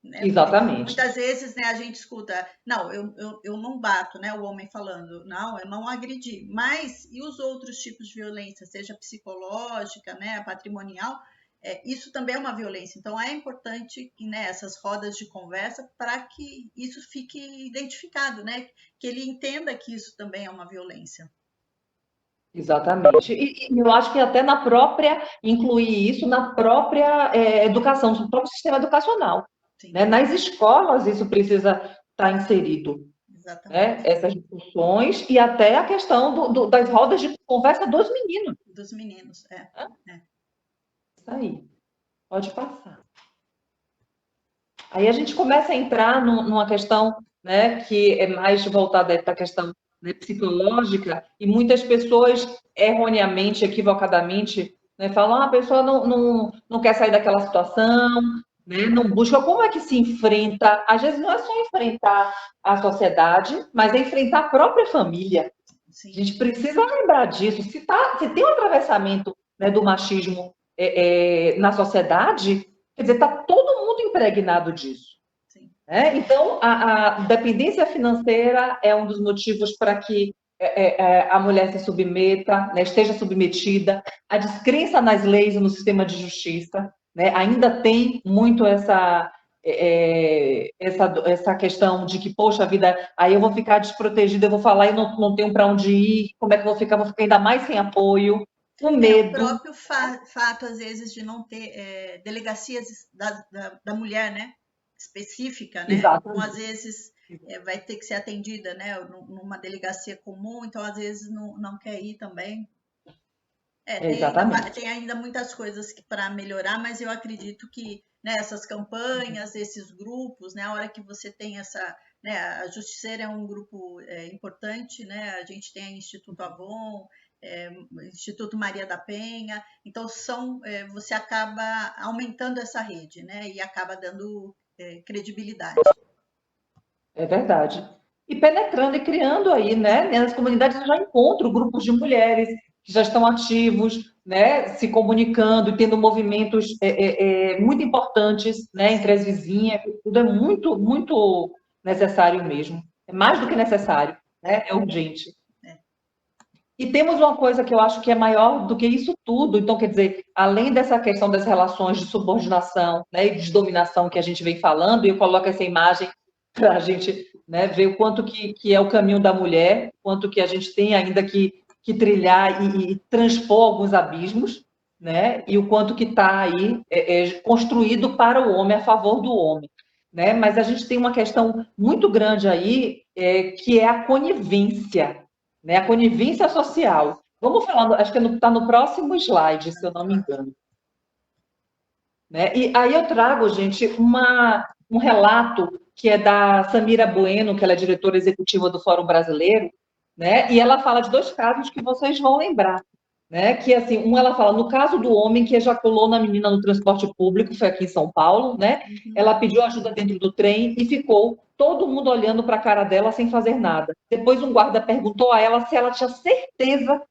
Exatamente. Muitas vezes, né, a gente escuta, não, eu não bato, né, o homem falando, não, eu não agredi, mas e os outros tipos de violência, seja psicológica, né, patrimonial, isso também é uma violência. Então é importante, né, essas rodas de conversa para que isso fique identificado, né, que ele entenda que isso também é uma violência. Exatamente. E eu acho que até incluir isso na própria educação, no próprio sistema educacional. Né? Nas escolas isso precisa estar inserido. Né? Essas discussões e até a questão das rodas de conversa dos meninos. Dos meninos, Isso aí. Pode passar. Aí a gente começa a entrar numa questão, né, que é mais voltada para a questão, né, psicológica, e muitas pessoas erroneamente, equivocadamente, né, falam, a pessoa não quer sair daquela situação, né, não busca. Como é que se enfrenta? Às vezes não é só enfrentar a sociedade, mas é enfrentar a própria família. Sim. A gente precisa lembrar disso. Se tem um atravessamento, né, do machismo na sociedade, quer dizer, está todo mundo impregnado disso. Né? Então, a dependência financeira é um dos motivos para que a mulher se submeta, né, esteja submetida. A descrença nas leis e no sistema de justiça, né, ainda tem muito essa questão de que, poxa vida, aí eu vou ficar desprotegida, eu vou falar e não tenho para onde ir, como é que eu vou ficar ainda mais sem apoio. O medo. O próprio fato, às vezes, de não ter delegacias da mulher, né? Específica, né? Exatamente. Então, às vezes, vai ter que ser atendida, né? Numa delegacia comum, então, às vezes, não quer ir também. Tem ainda muitas coisas para melhorar, mas eu acredito que, né, essas campanhas, esses grupos, né? A hora que você tem essa... Né, a Justiceira é um grupo importante, né? A gente tem o Instituto Avon, Instituto Maria da Penha, então você acaba aumentando essa rede, né? E acaba dando credibilidade. É verdade. E penetrando e criando aí, né? Nas comunidades eu já encontro grupos de mulheres que já estão ativos, né? Se comunicando e tendo movimentos muito importantes, né? Entre as vizinhas, tudo é muito, muito necessário mesmo. É mais do que necessário, né? É urgente. E temos uma coisa que eu acho que é maior do que isso tudo. Então, quer dizer, além dessa questão das relações de subordinação, né, e de dominação que a gente vem falando, e eu coloco essa imagem para a gente, né, ver o quanto que é o caminho da mulher, quanto que a gente tem ainda que trilhar e transpor alguns abismos, né, e o quanto que está aí construído para o homem, a favor do homem. Né? Mas a gente tem uma questão muito grande aí, que é a conivência. Né, a conivência social. Vamos falar, acho que está no próximo slide, se eu não me engano. Né? E aí eu trago, gente, um relato que é da Samira Bueno, que ela é diretora executiva do Fórum Brasileiro, né? E ela fala de 2 casos que vocês vão lembrar, né? Que assim, ela fala no caso do homem que ejaculou na menina no transporte público, foi aqui em São Paulo, né? Ela pediu ajuda dentro do trem e ficou todo mundo olhando para a cara dela sem fazer nada. Depois um guarda perguntou a ela se ela tinha certeza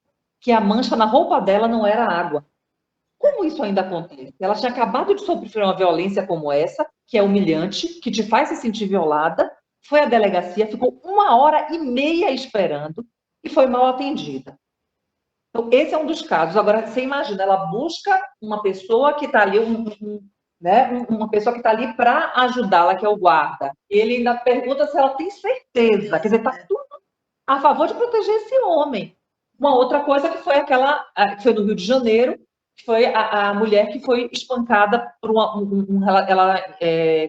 que a mancha na roupa dela não era água. Como isso ainda acontece? Ela tinha acabado de sofrer uma violência como essa, que é humilhante, que te faz se sentir violada, foi à delegacia, ficou 1h30 esperando e foi mal atendida. Então, esse é um dos casos. Agora, você imagina, ela busca uma pessoa que está ali, né, uma pessoa que está ali para ajudá-la, que é o guarda. Ele ainda pergunta se ela tem certeza. Quer dizer, está tudo a favor de proteger esse homem. Uma outra coisa que foi que foi no Rio de Janeiro, que foi a mulher que foi espancada por ela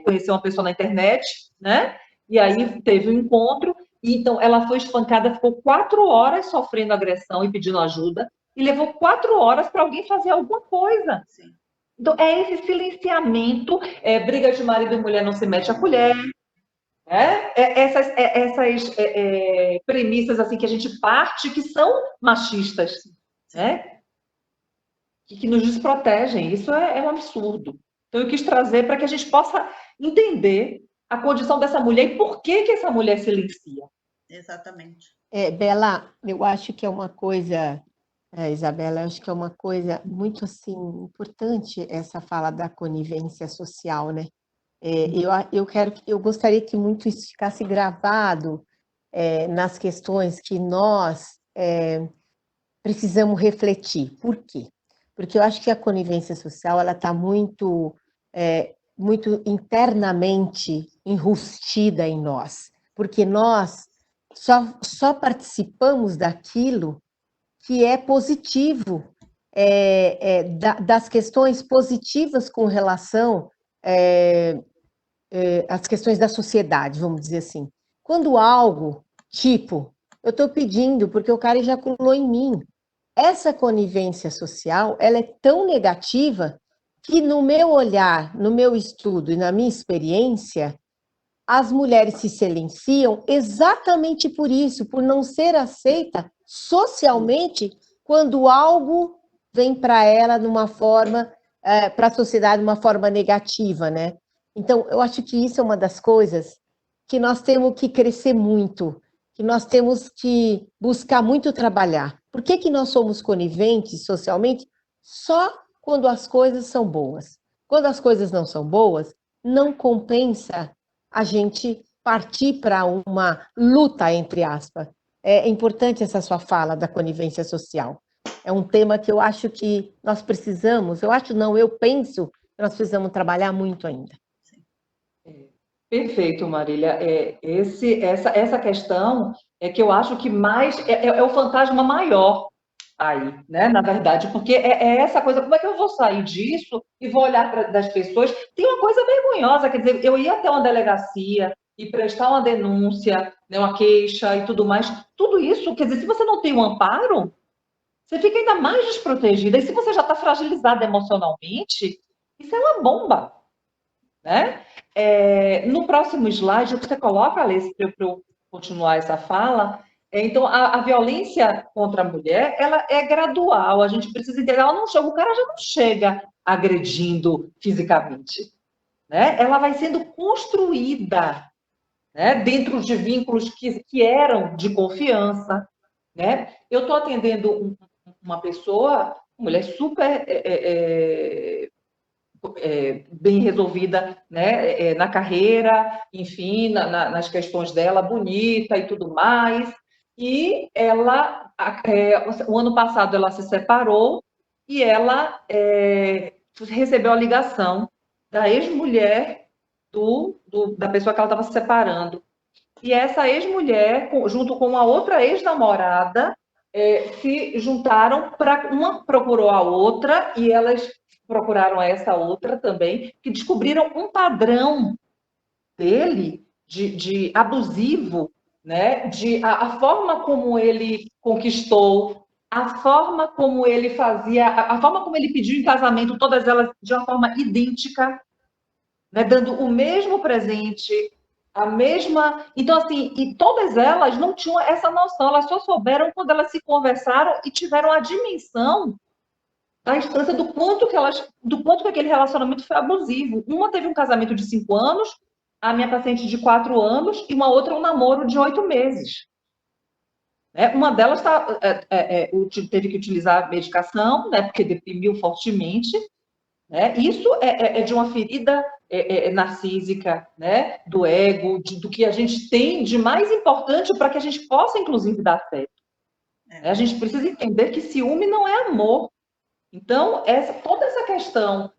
conheceu uma pessoa na internet, né? E aí teve um encontro, e então ela foi espancada, ficou 4 horas sofrendo agressão e pedindo ajuda, e levou 4 horas para alguém fazer alguma coisa. Sim. Então, é esse silenciamento, briga de marido e mulher não se mete a colher, essas premissas assim que a gente parte, que são machistas, né? Que nos desprotegem. Isso é um absurdo. Então, eu quis trazer para que a gente possa entender a condição dessa mulher e por que essa mulher silencia. Exatamente. Bela, eu acho que é uma coisa, Isabela, eu acho que é uma coisa muito assim importante essa fala da conivência social, né? Eu gostaria que muito isso ficasse gravado nas questões que nós precisamos refletir. Por quê? Porque eu acho que a conivência social ela está muito internamente enrustida em nós, porque nós só participamos daquilo que é positivo, das questões positivas com relação às questões da sociedade, vamos dizer assim. Quando algo, tipo, eu estou pedindo porque o cara ejaculou em mim, essa conivência social, ela é tão negativa que no meu olhar, no meu estudo e na minha experiência, as mulheres se silenciam exatamente por isso, por não ser aceita socialmente quando algo vem para ela numa forma, para a sociedade, de uma forma negativa, né? Então, eu acho que isso é uma das coisas que nós temos que crescer muito, que nós temos que buscar muito trabalhar. Por que nós somos coniventes socialmente? Só quando as coisas são boas. Quando as coisas não são boas, não compensa a gente partir para uma luta, entre aspas. É importante essa sua fala da conivência social. É um tema que eu acho que nós precisamos, eu penso que nós precisamos trabalhar muito ainda. Perfeito, Marília. Essa questão é que eu acho que mais é o fantasma maior aí, né? Na verdade, porque essa coisa, como é que eu vou sair disso e vou olhar das pessoas? Tem uma coisa vergonhosa, quer dizer, eu ia até uma delegacia e prestar uma denúncia, né, uma queixa e tudo mais. Tudo isso, quer dizer, se você não tem um amparo, você fica ainda mais desprotegida. E se você já está fragilizada emocionalmente, isso é uma bomba, né? No próximo slide, você coloca, Alice, para eu continuar essa fala. Então, a violência contra a mulher, ela é gradual, a gente precisa entender, o cara já não chega agredindo fisicamente, né? Ela vai sendo construída, né, dentro de vínculos que eram de confiança, né? Eu estou atendendo uma pessoa, uma mulher super bem resolvida, né, na carreira, enfim, nas questões dela, bonita e tudo mais. E ela, o ano passado, ela se separou e ela recebeu a ligação da ex-mulher da pessoa que ela estava se separando. E essa ex-mulher, junto com uma outra ex-namorada, se juntaram para uma procurou a outra e elas procuraram essa outra também, que descobriram um padrão dele de abusivo, né? A forma como ele conquistou, a forma como ele fazia, a forma como ele pediu em casamento, todas elas de uma forma idêntica, né? Dando o mesmo presente, A mesma. Então, assim, e todas elas não tinham essa noção, elas só souberam quando elas se conversaram e tiveram a dimensão da instância do quanto que aquele relacionamento foi abusivo. Uma teve um casamento de 5 anos, a minha paciente de 4 anos, e uma outra um namoro de 8 meses. Uma delas teve que utilizar medicação, né, porque deprimiu fortemente. Né? Isso é de uma ferida narcísica, né? Do ego, do que a gente tem de mais importante para que a gente possa, inclusive, dar certo. A gente precisa entender que ciúme não é amor. Então, toda essa questão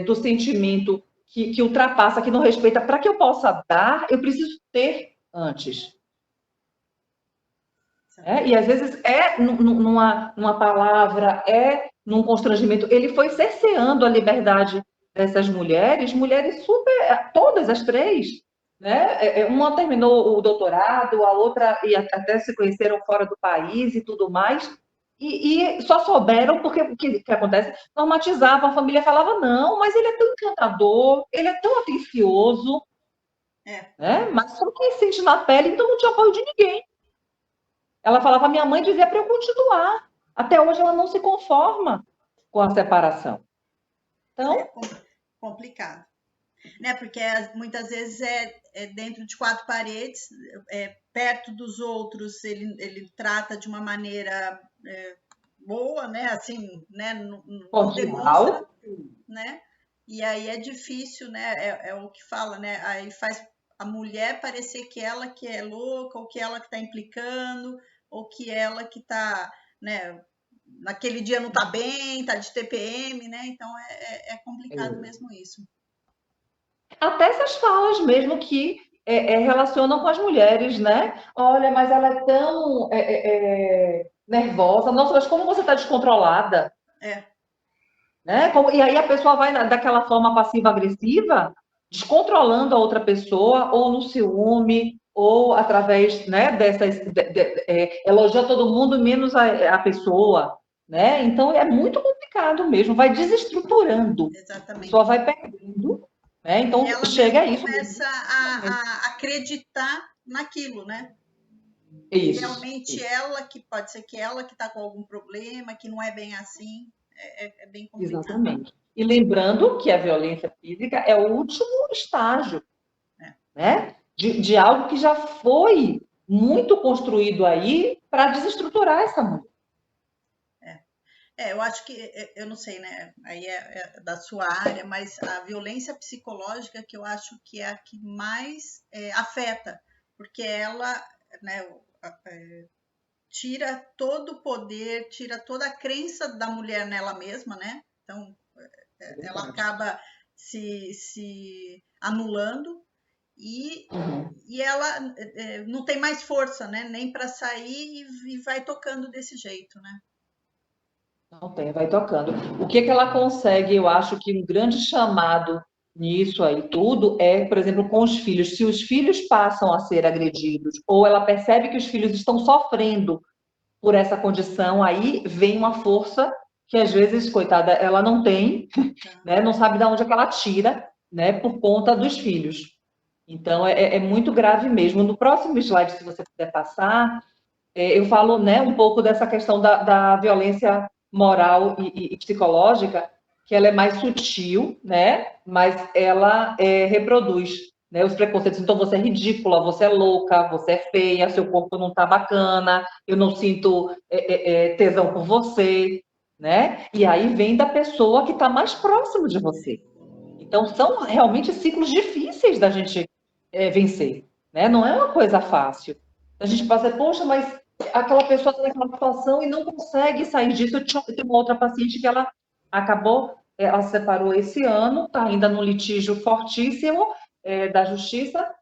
do sentimento que ultrapassa, que não respeita, para que eu possa dar, eu preciso ter antes. E às vezes numa palavra, num constrangimento. Ele foi cerceando a liberdade dessas mulheres super, todas as três, né? Uma terminou o doutorado, a outra e até se conheceram fora do país e tudo mais, e só souberam porque o que acontece? Normatizavam, a família falava, não, mas ele é tão encantador, ele é tão atencioso, né? Mas só quem sente na pele, então não tinha apoio de ninguém. Ela falava, minha mãe dizia para eu continuar. Até hoje ela não se conforma com a separação. Então, é complicado, né? Porque muitas vezes é dentro de 4 paredes, perto dos outros ele trata de uma maneira boa, né? Assim, né? Não demonstra, né? E aí é difícil, né? É o que fala, né? Aí faz a mulher parecer que ela que é louca, ou que ela que está implicando, ou que ela que está, né? Naquele dia não está bem, está de TPM, né? Então é complicado mesmo isso. Até essas falas mesmo que relacionam com as mulheres, né? Olha, mas ela é tão nervosa. Nossa, mas como você está descontrolada? Né? E aí a pessoa vai daquela forma passiva-agressiva, descontrolando a outra pessoa, ou no ciúme, ou através, né, dessas... elogia todo mundo, menos a pessoa, né? Então, é muito complicado mesmo, vai desestruturando. Exatamente. A pessoa vai perdendo, né? Então, ela chega a isso. Começa a acreditar naquilo, né? Isso. Realmente isso. ela, que pode ser que ela que está com algum problema, que não é bem assim, é bem complicado. Exatamente. E lembrando que a violência física é o último estágio, né? De algo que já foi muito construído aí para desestruturar essa mulher. Eu acho que, eu não sei, né? Aí é da sua área, mas a violência psicológica que eu acho que é a que mais afeta, porque ela, né, tira todo o poder, tira toda a crença da mulher nela mesma, né? Então, ela acaba se anulando e ela não tem mais força, né? Nem para sair e vai tocando desse jeito, né? Não tem, vai tocando. O que ela consegue, eu acho que um grande chamado nisso aí tudo é, por exemplo, com os filhos. Se os filhos passam a ser agredidos ou ela percebe que os filhos estão sofrendo por essa condição, aí vem uma força que às vezes, coitada, ela não tem, né? Não sabe de onde é que ela tira, né? Por conta dos filhos. Então, é muito grave mesmo. No próximo slide, se você puder passar, eu falo, né, um pouco dessa questão da violência moral e psicológica, que ela é mais sutil, né? Mas ela reproduz, né, os preconceitos. Então, você é ridícula, você é louca, você é feia, seu corpo não tá bacana, eu não sinto tesão por você, né? E aí vem da pessoa que está mais próximo de você. Então, são realmente ciclos difíceis da gente vencer, né? Não é uma coisa fácil. A gente passa, poxa, mas aquela pessoa está naquela situação e não consegue sair disso. Eu tenho uma outra paciente que ela acabou, ela se separou esse ano, está ainda num litígio fortíssimo da justiça,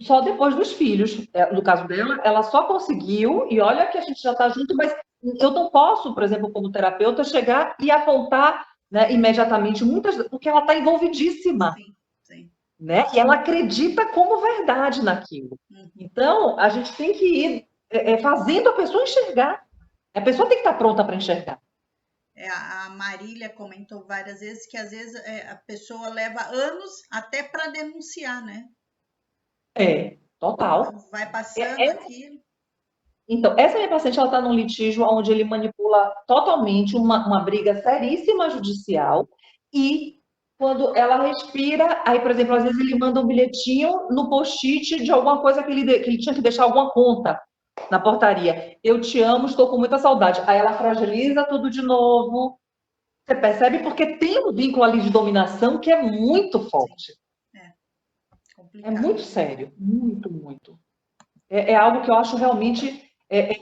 só depois dos filhos. No caso dela, ela só conseguiu, e olha que a gente já está junto, mas eu não posso, por exemplo, como terapeuta, chegar e apontar, né, imediatamente, porque ela está envolvidíssima. Sim. Né? E ela acredita como verdade naquilo. Então, a gente tem que ir fazendo a pessoa enxergar. A pessoa tem que estar pronta para enxergar. A Marília comentou várias vezes que às vezes a pessoa leva anos até para denunciar, né? Total. Então, vai passando aquilo. Então, essa minha paciente, ela está num litígio onde ele manipula totalmente uma briga seríssima judicial e quando ela respira, aí, por exemplo, às vezes ele manda um bilhetinho no post-it de alguma coisa que ele tinha que deixar alguma conta na portaria. Eu te amo, estou com muita saudade. Aí ela fragiliza tudo de novo. Você percebe? Porque tem um vínculo ali de dominação que é muito forte. É muito sério. Muito, muito. É algo que eu acho realmente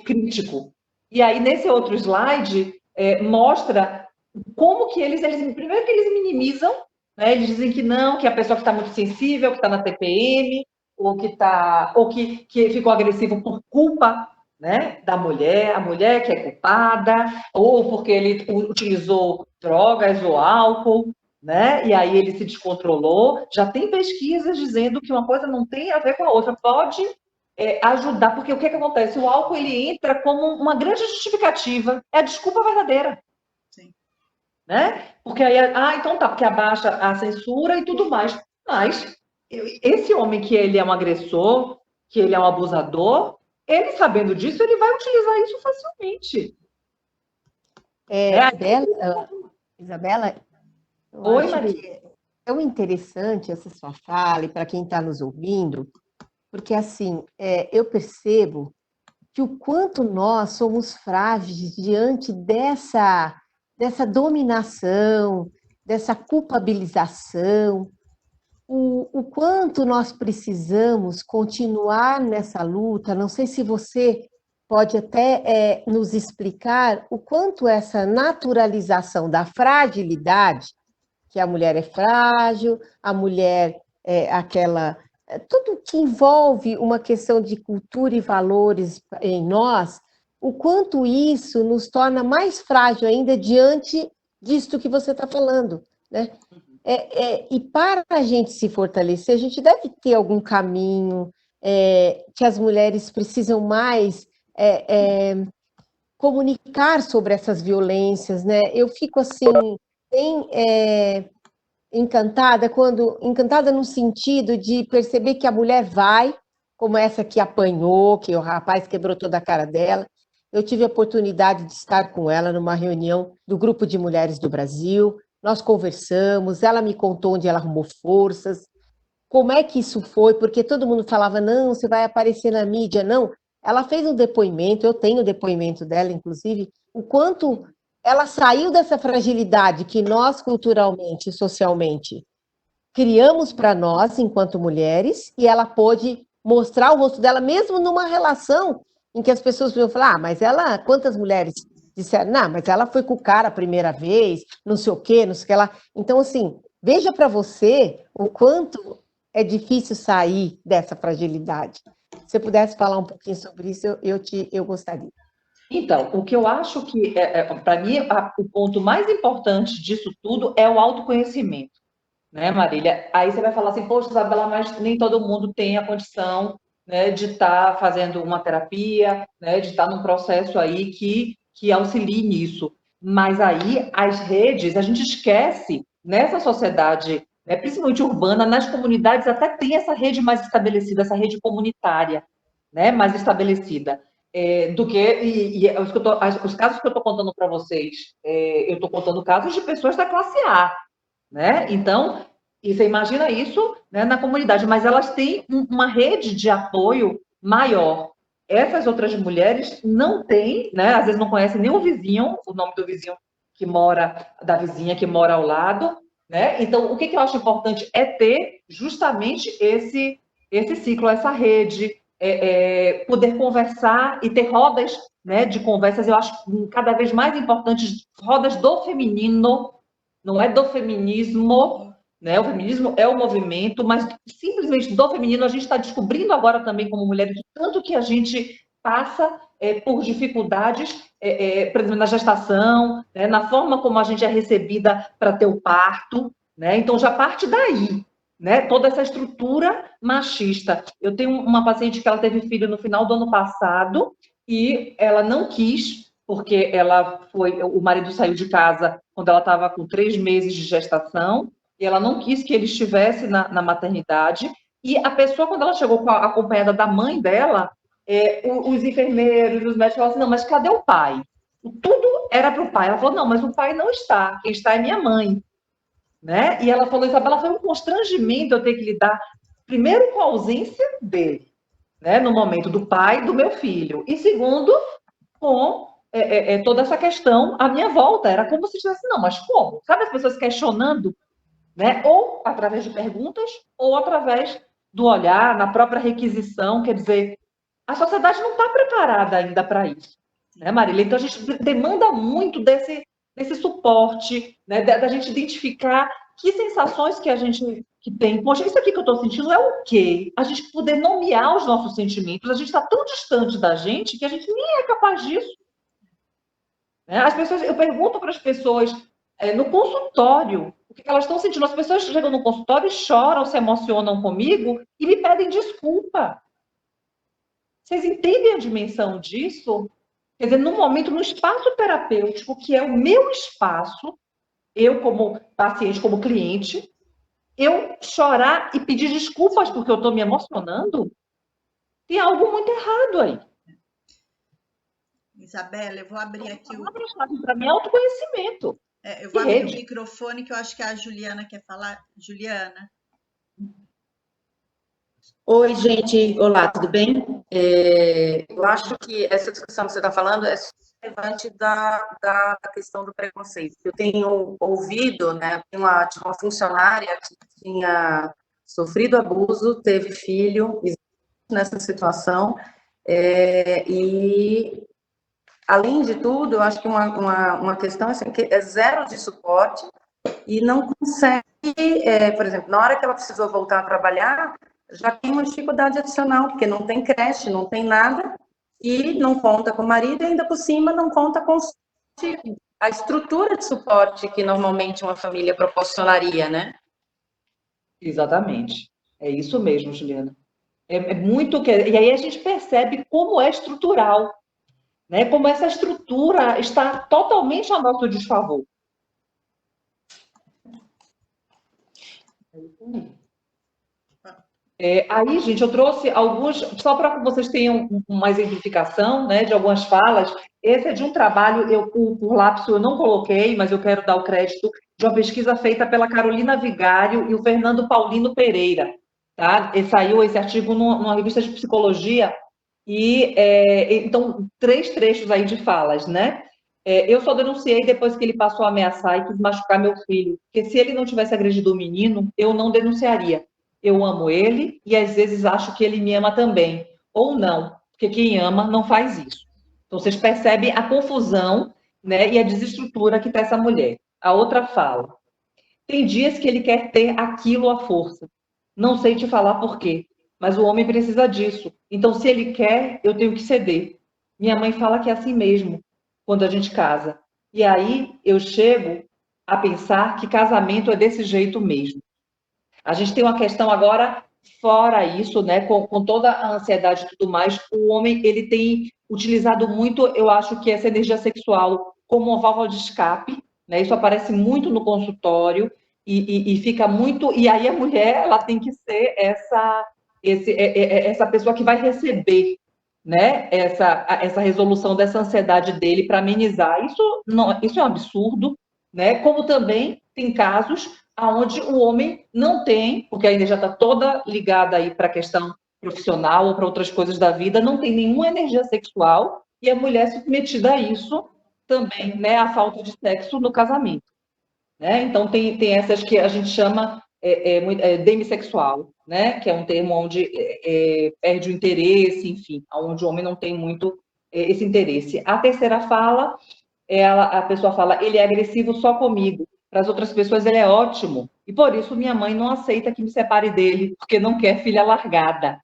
crítico. E aí, nesse outro slide, mostra como que eles... Primeiro que eles minimizam, né? Eles dizem que não, que a pessoa que está muito sensível, que está na TPM, ou que ficou agressivo por culpa, né, da mulher, a mulher que é culpada, ou porque ele utilizou drogas ou álcool, né? E aí ele se descontrolou. Já tem pesquisas dizendo que uma coisa não tem a ver com a outra. Pode ajudar, porque o que acontece? O álcool ele entra como uma grande justificativa, é a desculpa verdadeira. Sim. Né? Porque aí, então tá, porque abaixa a censura e tudo mais. Mas esse homem que ele é um agressor, que ele é um abusador, ele sabendo disso, ele vai utilizar isso facilmente. Isabela, eu Oi, acho Maria. que é tão interessante essa sua fala, e para quem está nos ouvindo, porque, assim, eu percebo que o quanto nós somos frágeis diante dessa dominação, dessa culpabilização, o quanto nós precisamos continuar nessa luta. Não sei se você pode até nos explicar o quanto essa naturalização da fragilidade, que a mulher é frágil, a mulher é aquela... Tudo que envolve uma questão de cultura e valores em nós, o quanto isso nos torna mais frágil ainda diante disto que você está falando, né? E para a gente se fortalecer, a gente deve ter algum caminho que as mulheres precisam mais comunicar sobre essas violências, né? Eu fico assim, bem encantada no sentido de perceber que a mulher vai, como essa que apanhou, que o rapaz quebrou toda a cara dela. Eu tive a oportunidade de estar com ela numa reunião do Grupo de Mulheres do Brasil. Nós conversamos, ela me contou onde ela arrumou forças, como é que isso foi, porque todo mundo falava, não, você vai aparecer na mídia, não. Ela fez um depoimento, eu tenho o depoimento dela, inclusive, o quanto ela saiu dessa fragilidade que nós, culturalmente e socialmente, criamos para nós, enquanto mulheres, e ela pôde mostrar o rosto dela, mesmo numa relação em que as pessoas podiam falar, mas ela, quantas mulheres disseram, não, mas ela foi com o cara a primeira vez, não sei o quê, não sei o que lá. Então, assim, veja para você o quanto é difícil sair dessa fragilidade. Se você pudesse falar um pouquinho sobre isso, eu gostaria. Então, o que eu acho que, para mim, o ponto mais importante disso tudo é o autoconhecimento, né, Marília? Aí você vai falar assim, poxa, Isabela, mas nem todo mundo tem a condição, né, de estar fazendo uma terapia, né, de estar num processo aí que auxilie nisso. Mas aí, as redes, a gente esquece, nessa sociedade, né, principalmente urbana, nas comunidades até tem essa rede mais estabelecida, essa rede comunitária, né, mais estabelecida. Do que os casos que eu estou contando para vocês, eu estou contando casos de pessoas da classe A, né? Então, e você imagina isso, né, na comunidade, mas elas têm uma rede de apoio maior. Essas outras mulheres não têm, né? Às vezes não conhecem nem o vizinho, o nome do vizinho que mora, da vizinha que mora ao lado, né? Então, o que eu acho importante é ter justamente esse ciclo, essa rede, poder conversar e ter rodas, né, de conversas. Eu acho cada vez mais importantes, rodas do feminino, não é do feminismo, né? O feminismo é o movimento, mas simplesmente do feminino a gente está descobrindo agora também como mulheres o tanto que a gente passa por dificuldades, por exemplo, na gestação, né? Na forma como a gente é recebida para ter o parto, né? Então já parte daí, né? Toda essa estrutura machista. Eu tenho uma paciente que ela teve filho no final do ano passado e ela não quis, porque o marido saiu de casa quando ela estava com 3 meses de gestação, e ela não quis que ele estivesse na maternidade, E a pessoa, quando ela chegou acompanhada da mãe dela, os enfermeiros, os médicos falaram assim, não, mas cadê o pai? Tudo era para o pai. Ela falou, não, mas o pai não está, quem está é minha mãe. Né? E ela falou, Isabela, foi um constrangimento eu ter que lidar, primeiro, com a ausência dele, né? No momento do pai do meu filho, e segundo, com toda essa questão à minha volta. Era como se tivesse, não, mas como? Sabe as pessoas questionando, né? Ou através de perguntas, ou através do olhar, na própria requisição, quer dizer, a sociedade não está preparada ainda para isso, né, Marília? Então, a gente demanda muito desse suporte, né, da gente identificar que sensações que a gente tem. Poxa, isso aqui que eu estou sentindo é o quê? A gente poder nomear os nossos sentimentos. A gente está tão distante da gente que a gente nem é capaz disso. Né? As pessoas, eu pergunto para as pessoas no consultório o que elas estão sentindo. As pessoas chegam no consultório e choram, se emocionam comigo e me pedem desculpa. Vocês entendem a dimensão disso? Quer dizer, no momento, no espaço terapêutico, que é o meu espaço, eu como paciente, como cliente, eu chorar e pedir desculpas porque eu estou me emocionando, tem algo muito errado aí. Isabela, eu vou abrir aqui o... Para mim é autoconhecimento. eu vou abrir o microfone, que eu acho que a Juliana quer falar. Juliana. Oi, gente. Olá, tudo bem? Eu acho que essa discussão que você está falando é relevante da questão do preconceito. Eu tenho ouvido, né, tinha uma funcionária que tinha sofrido abuso, teve filho nessa situação, e, além de tudo, eu acho que uma questão assim, que é zero de suporte e não consegue, por exemplo, na hora que ela precisou voltar a trabalhar, já tem uma dificuldade adicional, porque não tem creche, não tem nada, e não conta com o marido, e ainda por cima não conta com a estrutura de suporte que normalmente uma família proporcionaria, né? Exatamente. É isso mesmo, Juliana. É muito que... E aí a gente percebe como é estrutural, né? Como essa estrutura está totalmente a nosso desfavor. Aí, gente, eu trouxe alguns, só para que vocês tenham uma exemplificação, né, de algumas falas. Esse é de um trabalho, por lapso eu não coloquei, mas eu quero dar o crédito, de uma pesquisa feita pela Carolina Vigário e o Fernando Paulino Pereira. Tá? Saiu esse artigo numa revista de psicologia, e então, 3 trechos aí de falas, né? Eu só denunciei depois que ele passou a ameaçar e quis machucar meu filho, porque se ele não tivesse agredido o menino, eu não denunciaria. Eu amo ele e às vezes acho que ele me ama também, ou não, porque quem ama não faz isso. Então, vocês percebem a confusão, né, e a desestrutura que está essa mulher. A outra fala: tem dias que ele quer ter aquilo à força. Não sei te falar por quê, mas o homem precisa disso. Então, se ele quer, eu tenho que ceder. Minha mãe fala que é assim mesmo, quando a gente casa. E aí eu chego a pensar que casamento é desse jeito mesmo. A gente tem uma questão agora, fora isso, né, com toda a ansiedade e tudo mais, o homem ele tem utilizado muito, eu acho que essa energia sexual como uma válvula de escape, né, isso aparece muito no consultório e fica muito... E aí a mulher ela tem que ser essa pessoa que vai receber, né, essa resolução dessa ansiedade dele para amenizar. Isso é um absurdo, né? Como também tem casos onde o homem não tem, porque a energia está toda ligada aí para a questão profissional ou para outras coisas da vida, não tem nenhuma energia sexual, e a mulher submetida a isso também, né, a falta de sexo no casamento. Né? Então, tem essas que a gente chama demissexual, né? Que é um termo onde perde o interesse, enfim, onde o homem não tem muito esse interesse. A terceira fala, a pessoa fala, ele é agressivo só comigo, para as outras pessoas ele é ótimo, e por isso minha mãe não aceita que me separe dele, porque não quer filha largada.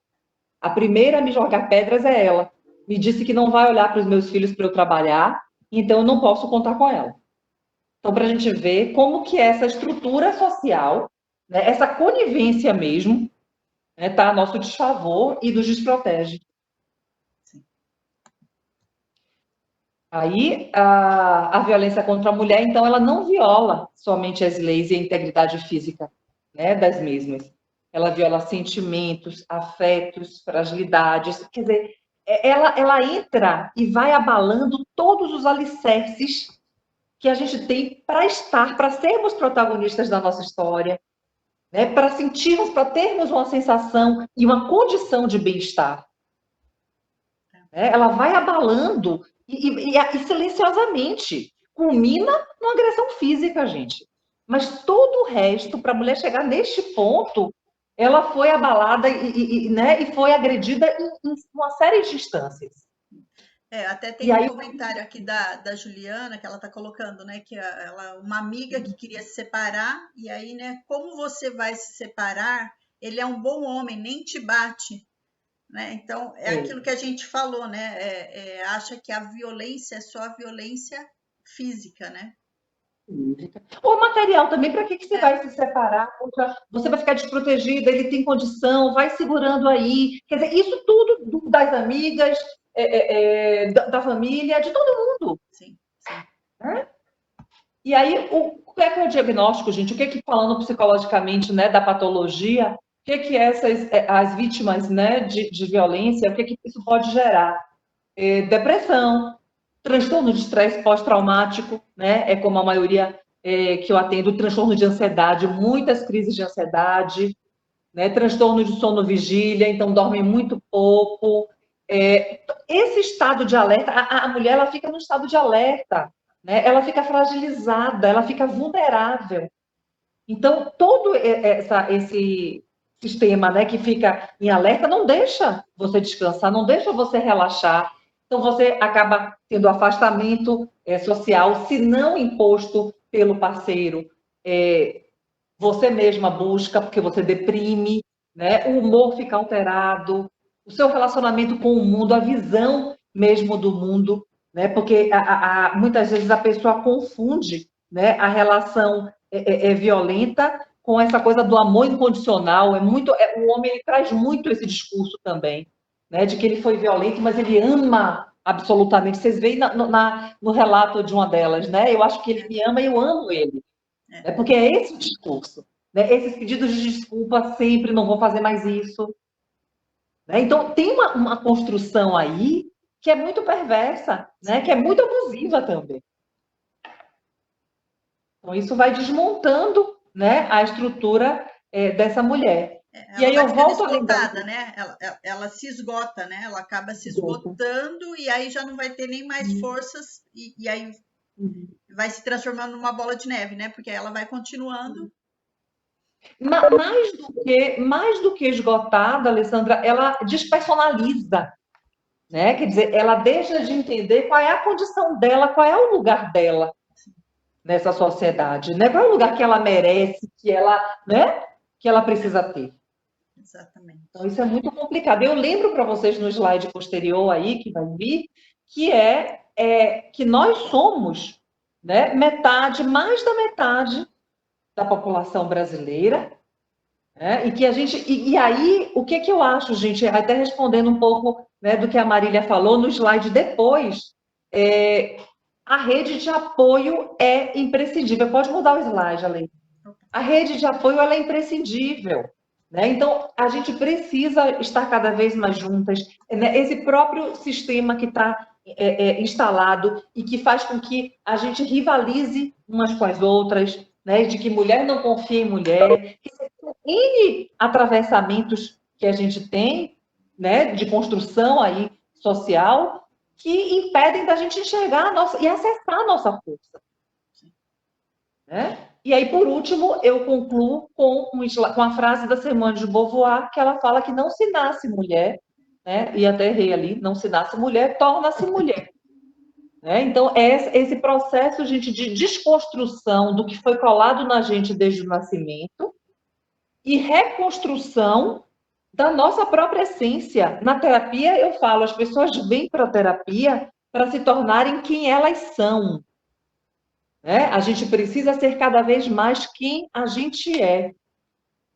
A primeira a me jogar pedras é ela. Me disse que não vai olhar para os meus filhos para eu trabalhar, então eu não posso contar com ela. Então, para a gente ver como que essa estrutura social, né, essa conivência mesmo, está a nosso desfavor e nos desprotege. Aí, a violência contra a mulher, então, ela não viola somente as leis e a integridade física, né, das mesmas. ela viola sentimentos, afetos, fragilidades. Quer dizer, ela entra e vai abalando todos os alicerces que a gente tem para sermos protagonistas da nossa história, né? Para sentirmos, para termos uma sensação e uma condição de bem-estar. Ela vai abalando e silenciosamente culmina numa agressão física, gente. Mas todo o resto, para a mulher chegar neste ponto, ela foi abalada né, e foi agredida em uma série de instâncias. Até tem um comentário aqui da Juliana, que ela está colocando, né, que uma amiga que queria se separar, e aí, né, como você vai se separar? Ele é um bom homem, nem te bate. Né? Então, aquilo que a gente falou, né? Acha que a violência é só a violência física, né? O material também, para que você vai se separar? Você vai ficar desprotegida, ele tem condição, vai segurando aí. Quer dizer, isso tudo das amigas, da família, de todo mundo. Sim. E aí, o que é o diagnóstico, gente? O que falando psicologicamente, né, da patologia, o que as vítimas, né, de violência, o que isso pode gerar? Depressão, transtorno de estresse pós-traumático, né, é como a maioria que eu atendo, transtorno de ansiedade, muitas crises de ansiedade, né, transtorno de sono-vigília, então dorme muito pouco. Esse estado de alerta, a mulher ela fica no estado de alerta, né, ela fica fragilizada, ela fica vulnerável. Então, todo esse sistema, né, que fica em alerta não deixa você descansar, não deixa você relaxar. Então, você acaba tendo afastamento social, se não imposto pelo parceiro. Você mesma busca, porque você deprime, né? O humor fica alterado, o seu relacionamento com o mundo, a visão mesmo do mundo, né? Porque muitas vezes a pessoa confunde, né, a relação violenta com essa coisa do amor incondicional. O homem ele traz muito esse discurso também, né, de que ele foi violento, mas ele ama absolutamente. Vocês veem no relato de uma delas, né? Eu acho que ele me ama e eu amo ele. Porque é esse o discurso, né? Esses pedidos de desculpa sempre, não vou fazer mais isso. Né? Então, tem uma construção aí que é muito perversa, né? Que é muito abusiva também. Então, isso vai desmontando, né, a estrutura dessa mulher. E aí eu volto esgotada, né? Ela se esgota, né? Ela acaba se esgotando e aí já não vai ter nem mais forças e aí vai se transformando numa bola de neve, né? Porque ela vai continuando. Mais do que esgotada, Alessandra, ela despersonaliza, né? Quer dizer, ela deixa de entender qual é a condição dela, qual é o lugar dela nessa sociedade, né? Qual é o lugar que ela merece, que ela precisa ter. Exatamente. Então, isso é muito complicado. Eu lembro para vocês no slide posterior aí, que vai vir, que que nós somos, né, mais da metade da população brasileira, né, e que a gente... E aí, o que eu acho, gente, até respondendo um pouco, né, do que a Marília falou no slide depois, a rede de apoio é imprescindível. Pode mudar o slide, Ale. A rede de apoio ela é imprescindível. Né? Então, a gente precisa estar cada vez mais juntas. Né? Esse próprio sistema que está instalado e que faz com que a gente rivalize umas com as outras, né? De que mulher não confia em mulher. N atravessamentos que a gente tem, né? De construção aí social, que impedem da gente enxergar e acessar a nossa força. Né? E aí, por último, eu concluo com a frase da Simone de Beauvoir, que ela fala que não se nasce mulher, né? E até errei ali, não se nasce mulher, torna-se mulher. Né? Então, esse processo, gente, de desconstrução do que foi colado na gente desde o nascimento e reconstrução da nossa própria essência. Na terapia, eu falo, as pessoas vêm para a terapia para se tornarem quem elas são. Né? A gente precisa ser cada vez mais quem a gente é.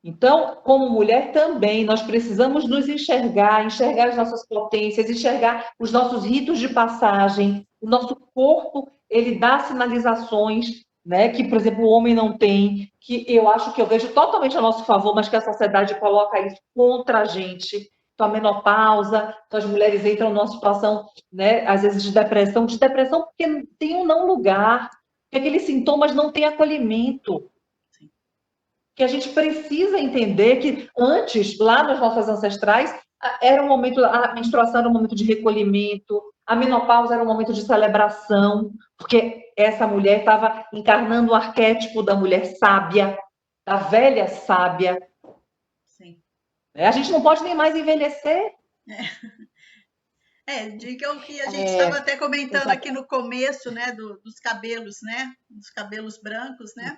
Então, como mulher também, nós precisamos nos enxergar as nossas potências, enxergar os nossos ritos de passagem. O nosso corpo, ele dá sinalizações, né? Que, por exemplo, o homem não tem, que eu acho que eu vejo totalmente a nosso favor, mas que a sociedade coloca isso contra a gente. Então, a menopausa, então as mulheres entram numa situação, né, às vezes de depressão porque tem um não lugar, porque aqueles sintomas não têm acolhimento. Que a gente precisa entender que antes, lá nas nossas ancestrais, era um momento, a menstruação era um momento de recolhimento, a menopausa era um momento de celebração, porque essa mulher estava encarnando o arquétipo da mulher sábia, da velha sábia. Sim. A gente não pode nem mais envelhecer. Diga o que a gente estava até comentando aqui no começo, né, dos cabelos, né, dos cabelos brancos, né?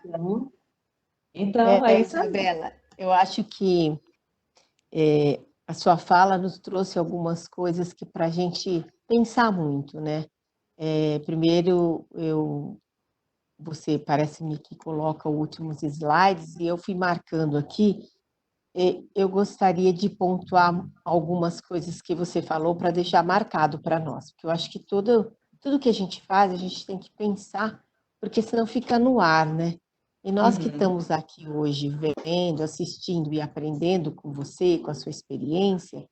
Então, é isso aí. Isabela, eu acho que a sua fala nos trouxe algumas coisas que para a gente pensar muito, né? Primeiro, você parece-me que coloca os últimos slides e eu fui marcando aqui. Eu gostaria de pontuar algumas coisas que você falou para deixar marcado para nós, porque eu acho que tudo que a gente faz, a gente tem que pensar, porque senão fica no ar, né? E nós que estamos aqui hoje vendo, assistindo e aprendendo com você, com a sua experiência,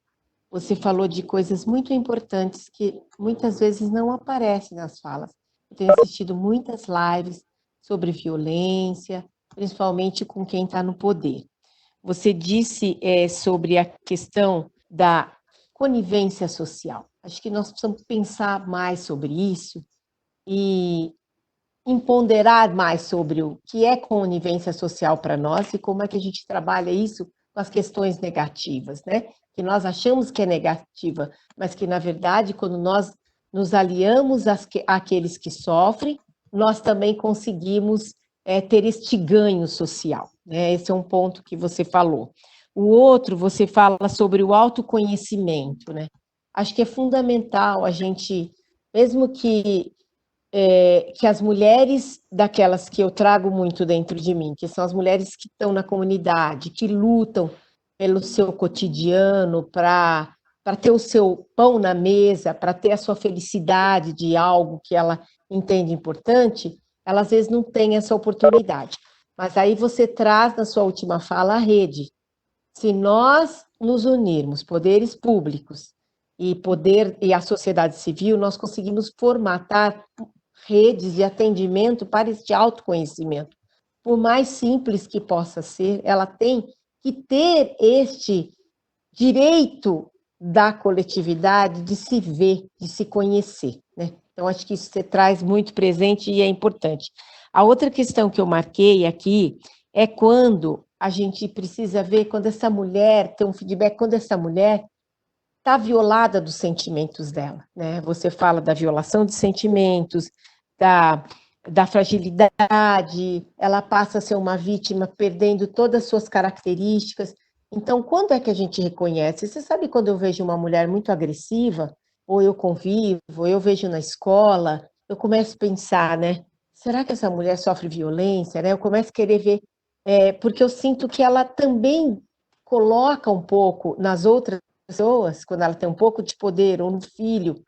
você falou de coisas muito importantes que muitas vezes não aparecem nas falas. Eu tenho assistido muitas lives sobre violência, principalmente com quem está no poder. Você disse sobre a questão da conivência social. Acho que nós precisamos pensar mais sobre isso e empoderar mais sobre o que é conivência social para nós e como é que a gente trabalha isso com as questões negativas, né? Que nós achamos que é negativa, mas que, na verdade, quando nós nos aliamos àqueles que sofrem, nós também conseguimos ter este ganho social, né? Esse é um ponto que você falou. O outro, você fala sobre o autoconhecimento, né? Acho que é fundamental a gente, mesmo que as mulheres daquelas que eu trago muito dentro de mim, que são as mulheres que estão na comunidade, que lutam pelo seu cotidiano, para ter o seu pão na mesa, para ter a sua felicidade de algo que ela entende importante, ela às vezes não tem essa oportunidade. Mas aí você traz na sua última fala a rede. Se nós nos unirmos, poderes públicos e a sociedade civil, nós conseguimos formatar redes de atendimento para este autoconhecimento. Por mais simples que possa ser, ela tem que ter este direito da coletividade de se ver, de se conhecer, né? Então, acho que isso você traz muito presente e é importante. A outra questão que eu marquei aqui é quando a gente precisa ver, quando essa mulher tem um feedback, quando essa mulher está violada dos sentimentos dela, né? Você fala da violação de sentimentos, da fragilidade, ela passa a ser uma vítima perdendo todas as suas características. Então, quando é que a gente reconhece? Você sabe quando eu vejo uma mulher muito agressiva, ou eu convivo, ou eu vejo na escola, eu começo a pensar, né? Será que essa mulher sofre violência, né? Eu começo a querer ver, porque eu sinto que ela também coloca um pouco nas outras pessoas, quando ela tem um pouco de poder, ou no filho,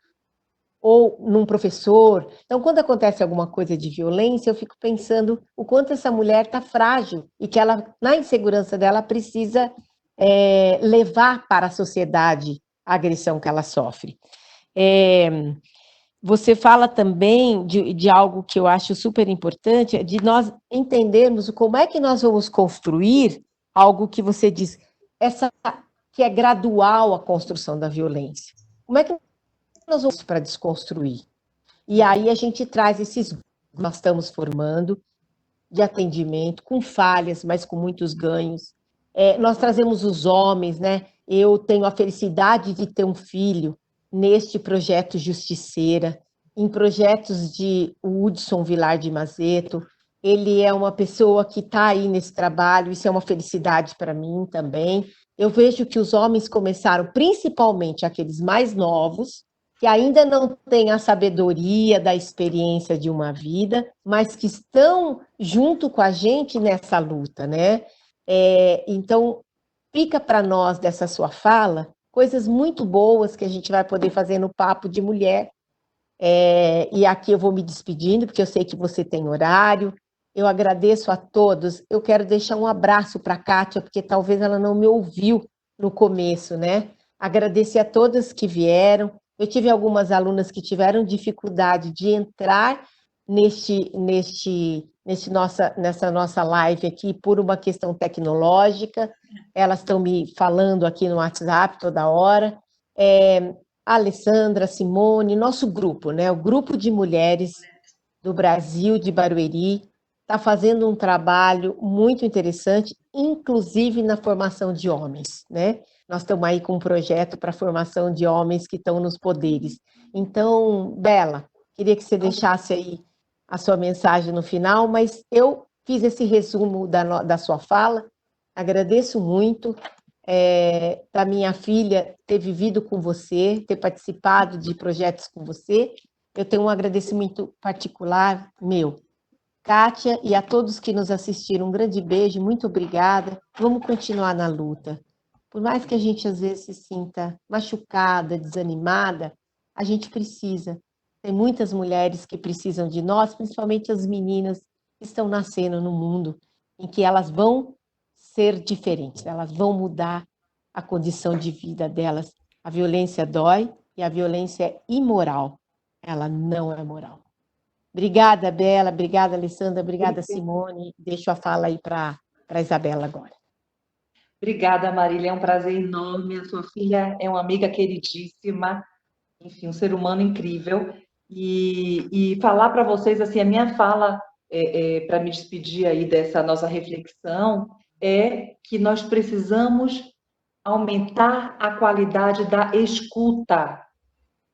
ou num professor. Então, quando acontece alguma coisa de violência, eu fico pensando o quanto essa mulher está frágil e que ela, na insegurança dela, precisa levar para a sociedade a agressão que ela sofre. Você fala também de algo que eu acho super importante, de nós entendermos como é que nós vamos construir algo que você diz, que é gradual a construção da violência. Como é que nós vamos para desconstruir? E aí a gente traz esses que nós estamos formando de atendimento, com falhas, mas com muitos ganhos. Nós trazemos os homens, né? Eu tenho a felicidade de ter um filho neste projeto Justiceira, em projetos de Hudson Vilar de Mazeto. Ele é uma pessoa que está aí nesse trabalho, isso é uma felicidade para mim também. Eu vejo que os homens começaram, principalmente aqueles mais novos, que ainda não têm a sabedoria da experiência de uma vida, mas que estão junto com a gente nessa luta, né? Então, fica para nós dessa sua fala coisas muito boas que a gente vai poder fazer no Papo de Mulher. E aqui eu vou me despedindo, porque eu sei que você tem horário. Eu agradeço a todos. Eu quero deixar um abraço para a Kátia, porque talvez ela não me ouviu no começo, né? Agradecer a todas que vieram. Eu tive algumas alunas que tiveram dificuldade de entrar nessa nossa live aqui por uma questão tecnológica. Elas estão me falando aqui no WhatsApp toda hora. A Alessandra, a Simone, nosso grupo, né? O grupo de mulheres do Brasil, de Barueri, está fazendo um trabalho muito interessante, inclusive na formação de homens, né? Nós estamos aí com um projeto para a formação de homens que estão nos poderes. Então, Bela, queria que você deixasse aí a sua mensagem no final, mas eu fiz esse resumo da sua fala, agradeço muito da minha filha ter vivido com você, ter participado de projetos com você. Eu tenho um agradecimento particular meu. Kátia, e a todos que nos assistiram, um grande beijo, muito obrigada. Vamos continuar na luta. Por mais que a gente às vezes se sinta machucada, desanimada, a gente precisa. Tem muitas mulheres que precisam de nós, principalmente as meninas que estão nascendo no mundo, em que elas vão ser diferentes, elas vão mudar a condição de vida delas. A violência dói e a violência é imoral. Ela não é moral. Obrigada, Bela, obrigada, Alessandra, obrigada, Simone. Deixo a fala aí para a Isabela agora. Obrigada, Marília, é um prazer enorme. A sua filha é uma amiga queridíssima, enfim, um ser humano incrível. E falar para vocês, assim, a minha fala, para me despedir aí dessa nossa reflexão, é que nós precisamos aumentar a qualidade da escuta.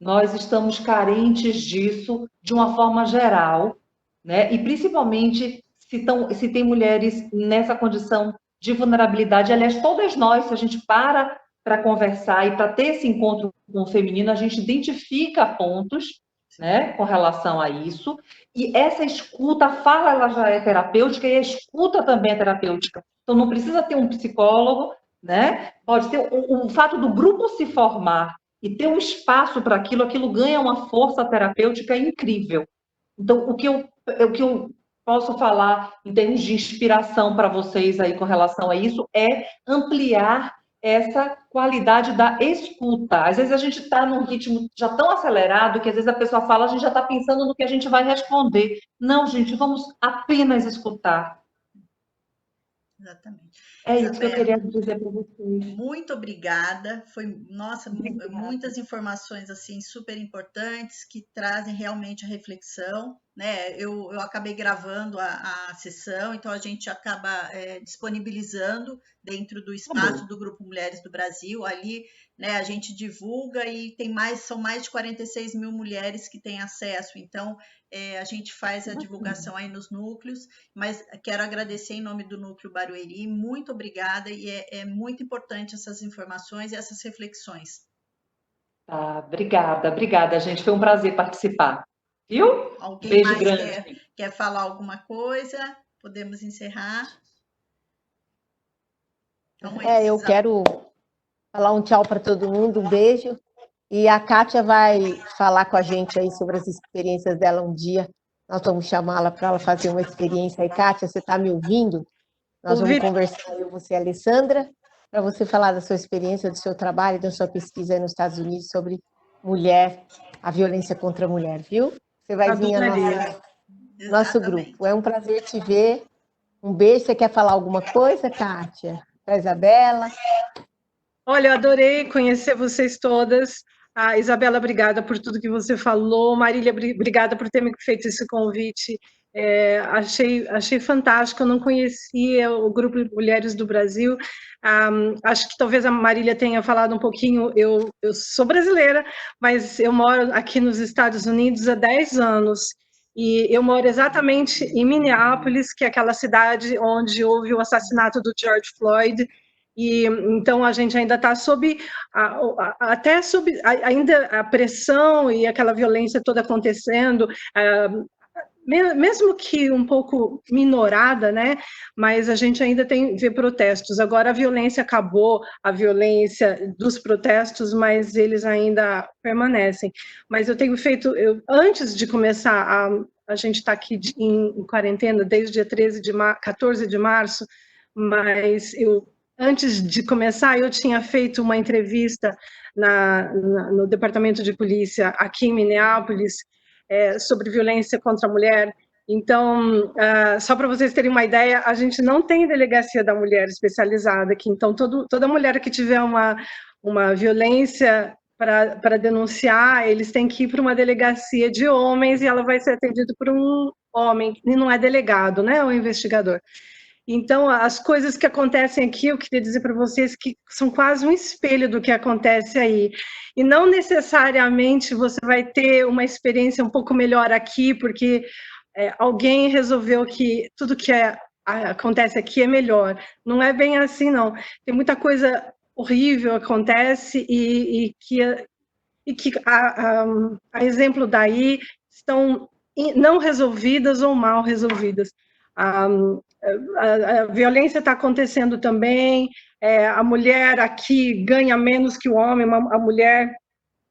Nós estamos carentes disso de uma forma geral, né? E principalmente se tem mulheres nessa condição de vulnerabilidade. Aliás, todas nós, se a gente para conversar e para ter esse encontro com o feminino, a gente identifica pontos, né, com relação a isso. E essa escuta, a fala ela já é terapêutica e a escuta também é terapêutica. Então, não precisa ter um psicólogo, né? Pode ter o fato do grupo se formar e ter um espaço para aquilo ganha uma força terapêutica incrível. Então, o que eu posso falar em termos de inspiração para vocês aí com relação a isso é ampliar essa qualidade da escuta. Às vezes a gente está num ritmo já tão acelerado que às vezes a pessoa fala, a gente já está pensando no que a gente vai responder. Não, gente, vamos apenas escutar. Exatamente. É isso que eu queria dizer para vocês. Muito obrigada. Foi, nossa, muitas informações assim super importantes que trazem realmente a reflexão, né? Eu acabei gravando a sessão, então a gente acaba disponibilizando dentro do espaço do Grupo Mulheres do Brasil. Ali, né, a gente divulga e são mais de 46 mil mulheres que têm acesso. Então, a gente faz a divulgação aí nos núcleos, mas quero agradecer em nome do Núcleo Barueri, muito obrigada, e é muito importante essas informações e essas reflexões. Obrigada, gente, foi um prazer participar. Viu? Alguém Beijo mais grande. quer falar alguma coisa? Podemos encerrar? Então, eu quero falar um tchau para todo mundo, um beijo. E a Kátia vai falar com a gente aí sobre as experiências dela um dia. Nós vamos chamá-la para ela fazer uma experiência aí. Kátia, você está me ouvindo? Nós vamos conversar, eu, você e a Alessandra, para você falar da sua experiência, do seu trabalho, da sua pesquisa aí nos Estados Unidos sobre mulher, a violência contra a mulher, viu? Você vai vir ao nosso grupo. É um prazer te ver. Um beijo. Você quer falar alguma coisa, Kátia? Para a Isabela? Olha, eu adorei conhecer vocês todas. A Isabela, obrigada por tudo que você falou. Marília, obrigada por ter me feito esse convite. Achei fantástico, eu não conhecia o Grupo Mulheres do Brasil. Acho que talvez a Marília tenha falado um pouquinho. Eu sou brasileira, mas eu moro aqui nos Estados Unidos há 10 anos. E eu moro exatamente em Minneapolis, que é aquela cidade onde houve o assassinato do George Floyd. E então a gente ainda está ainda a pressão e aquela violência toda acontecendo, mesmo que um pouco minorada, né? Mas a gente ainda vê protestos. Agora a violência acabou, a violência dos protestos, mas eles ainda permanecem. Mas eu tenho feito, antes de começar a gente está aqui em quarentena desde dia 14 de março, mas antes de começar, eu tinha feito uma entrevista no Departamento de Polícia aqui em Minneapolis sobre violência contra a mulher. Então, só para vocês terem uma ideia, a gente não tem delegacia da mulher especializada aqui, então toda mulher que tiver uma violência para denunciar, eles têm que ir para uma delegacia de homens e ela vai ser atendida por um homem, e não é delegado, né, o investigador. Então, as coisas que acontecem aqui, eu queria dizer para vocês que são quase um espelho do que acontece aí. E não necessariamente você vai ter uma experiência um pouco melhor aqui, porque alguém resolveu que tudo que acontece aqui é melhor. Não é bem assim, não. Tem muita coisa horrível acontece e que a exemplo daí estão não resolvidas ou mal resolvidas. A violência está acontecendo também, a mulher aqui ganha menos que o homem, a mulher,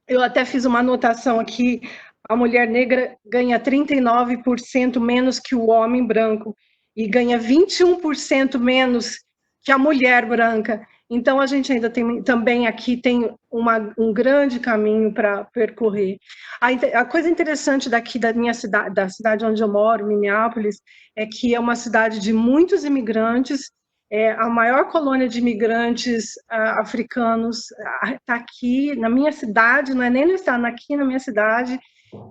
eu até fiz uma anotação aqui, a mulher negra ganha 39% menos que o homem branco, e ganha 21% menos que a mulher branca. Então, a gente ainda também aqui tem um grande caminho para percorrer. A coisa interessante daqui da minha cidade, da cidade onde eu moro, Minneapolis, é que é uma cidade de muitos imigrantes, a maior colônia de imigrantes africanos está aqui na minha cidade, não é nem no estado, aqui na minha cidade.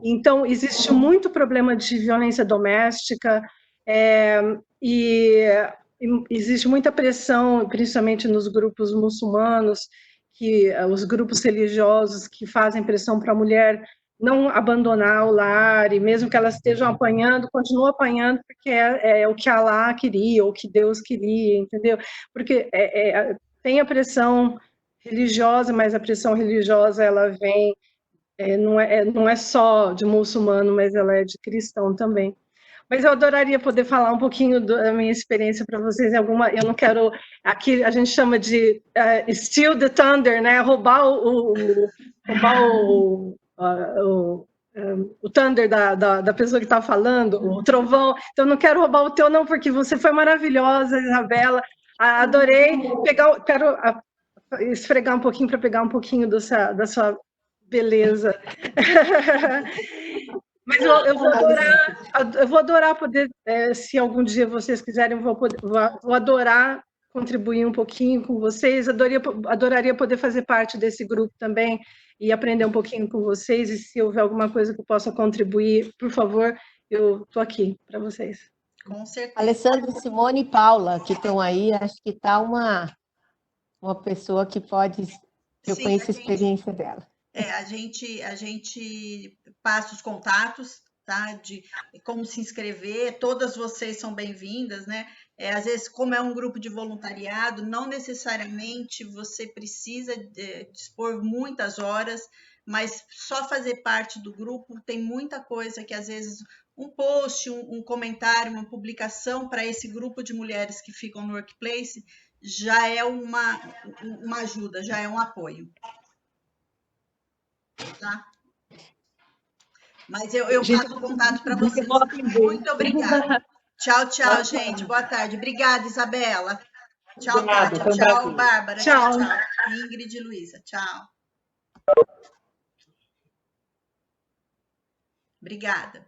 Então, existe muito problema de violência doméstica, e existe muita pressão, principalmente nos grupos muçulmanos, os grupos religiosos que fazem pressão para a mulher não abandonar o lar, e mesmo que elas estejam apanhando, continua apanhando, porque é o que Allah queria, ou o que Deus queria, entendeu? Porque tem a pressão religiosa, mas a pressão religiosa, ela vem, não é só de muçulmano, mas ela é de cristão também. Mas eu adoraria poder falar um pouquinho da minha experiência para vocês. Eu não quero. Aqui a gente chama de steal the thunder, né? Roubar o thunder da pessoa que está falando, o trovão. Então, não quero roubar o teu, não, porque você foi maravilhosa, Isabela. Adorei. Quero esfregar um pouquinho para pegar um pouquinho da sua beleza. Mas eu vou adorar poder, se algum dia vocês quiserem, vou adorar contribuir um pouquinho com vocês, adoraria poder fazer parte desse grupo também e aprender um pouquinho com vocês, e se houver alguma coisa que eu possa contribuir, por favor, eu estou aqui para vocês. Com certeza. Alessandra, Simone e Paula, que estão aí, acho que está uma pessoa que pode... Eu conheço a experiência dela. A gente passa os contatos, tá? De como se inscrever, todas vocês são bem-vindas, né? Às vezes, como é um grupo de voluntariado, não necessariamente você precisa dispor muitas horas, mas só fazer parte do grupo tem muita coisa que, às vezes, um post, um comentário, uma publicação para esse grupo de mulheres que ficam no workplace já é uma ajuda, já é um apoio. Tá? Mas eu passo o contato para vocês. Muito obrigada. Tchau, tchau, gente. Boa tarde. Obrigada, Isabela. Tchau, Kátia. Tchau, Bárbara. Tchau, tchau. Ingrid e Luísa. Tchau. Obrigada.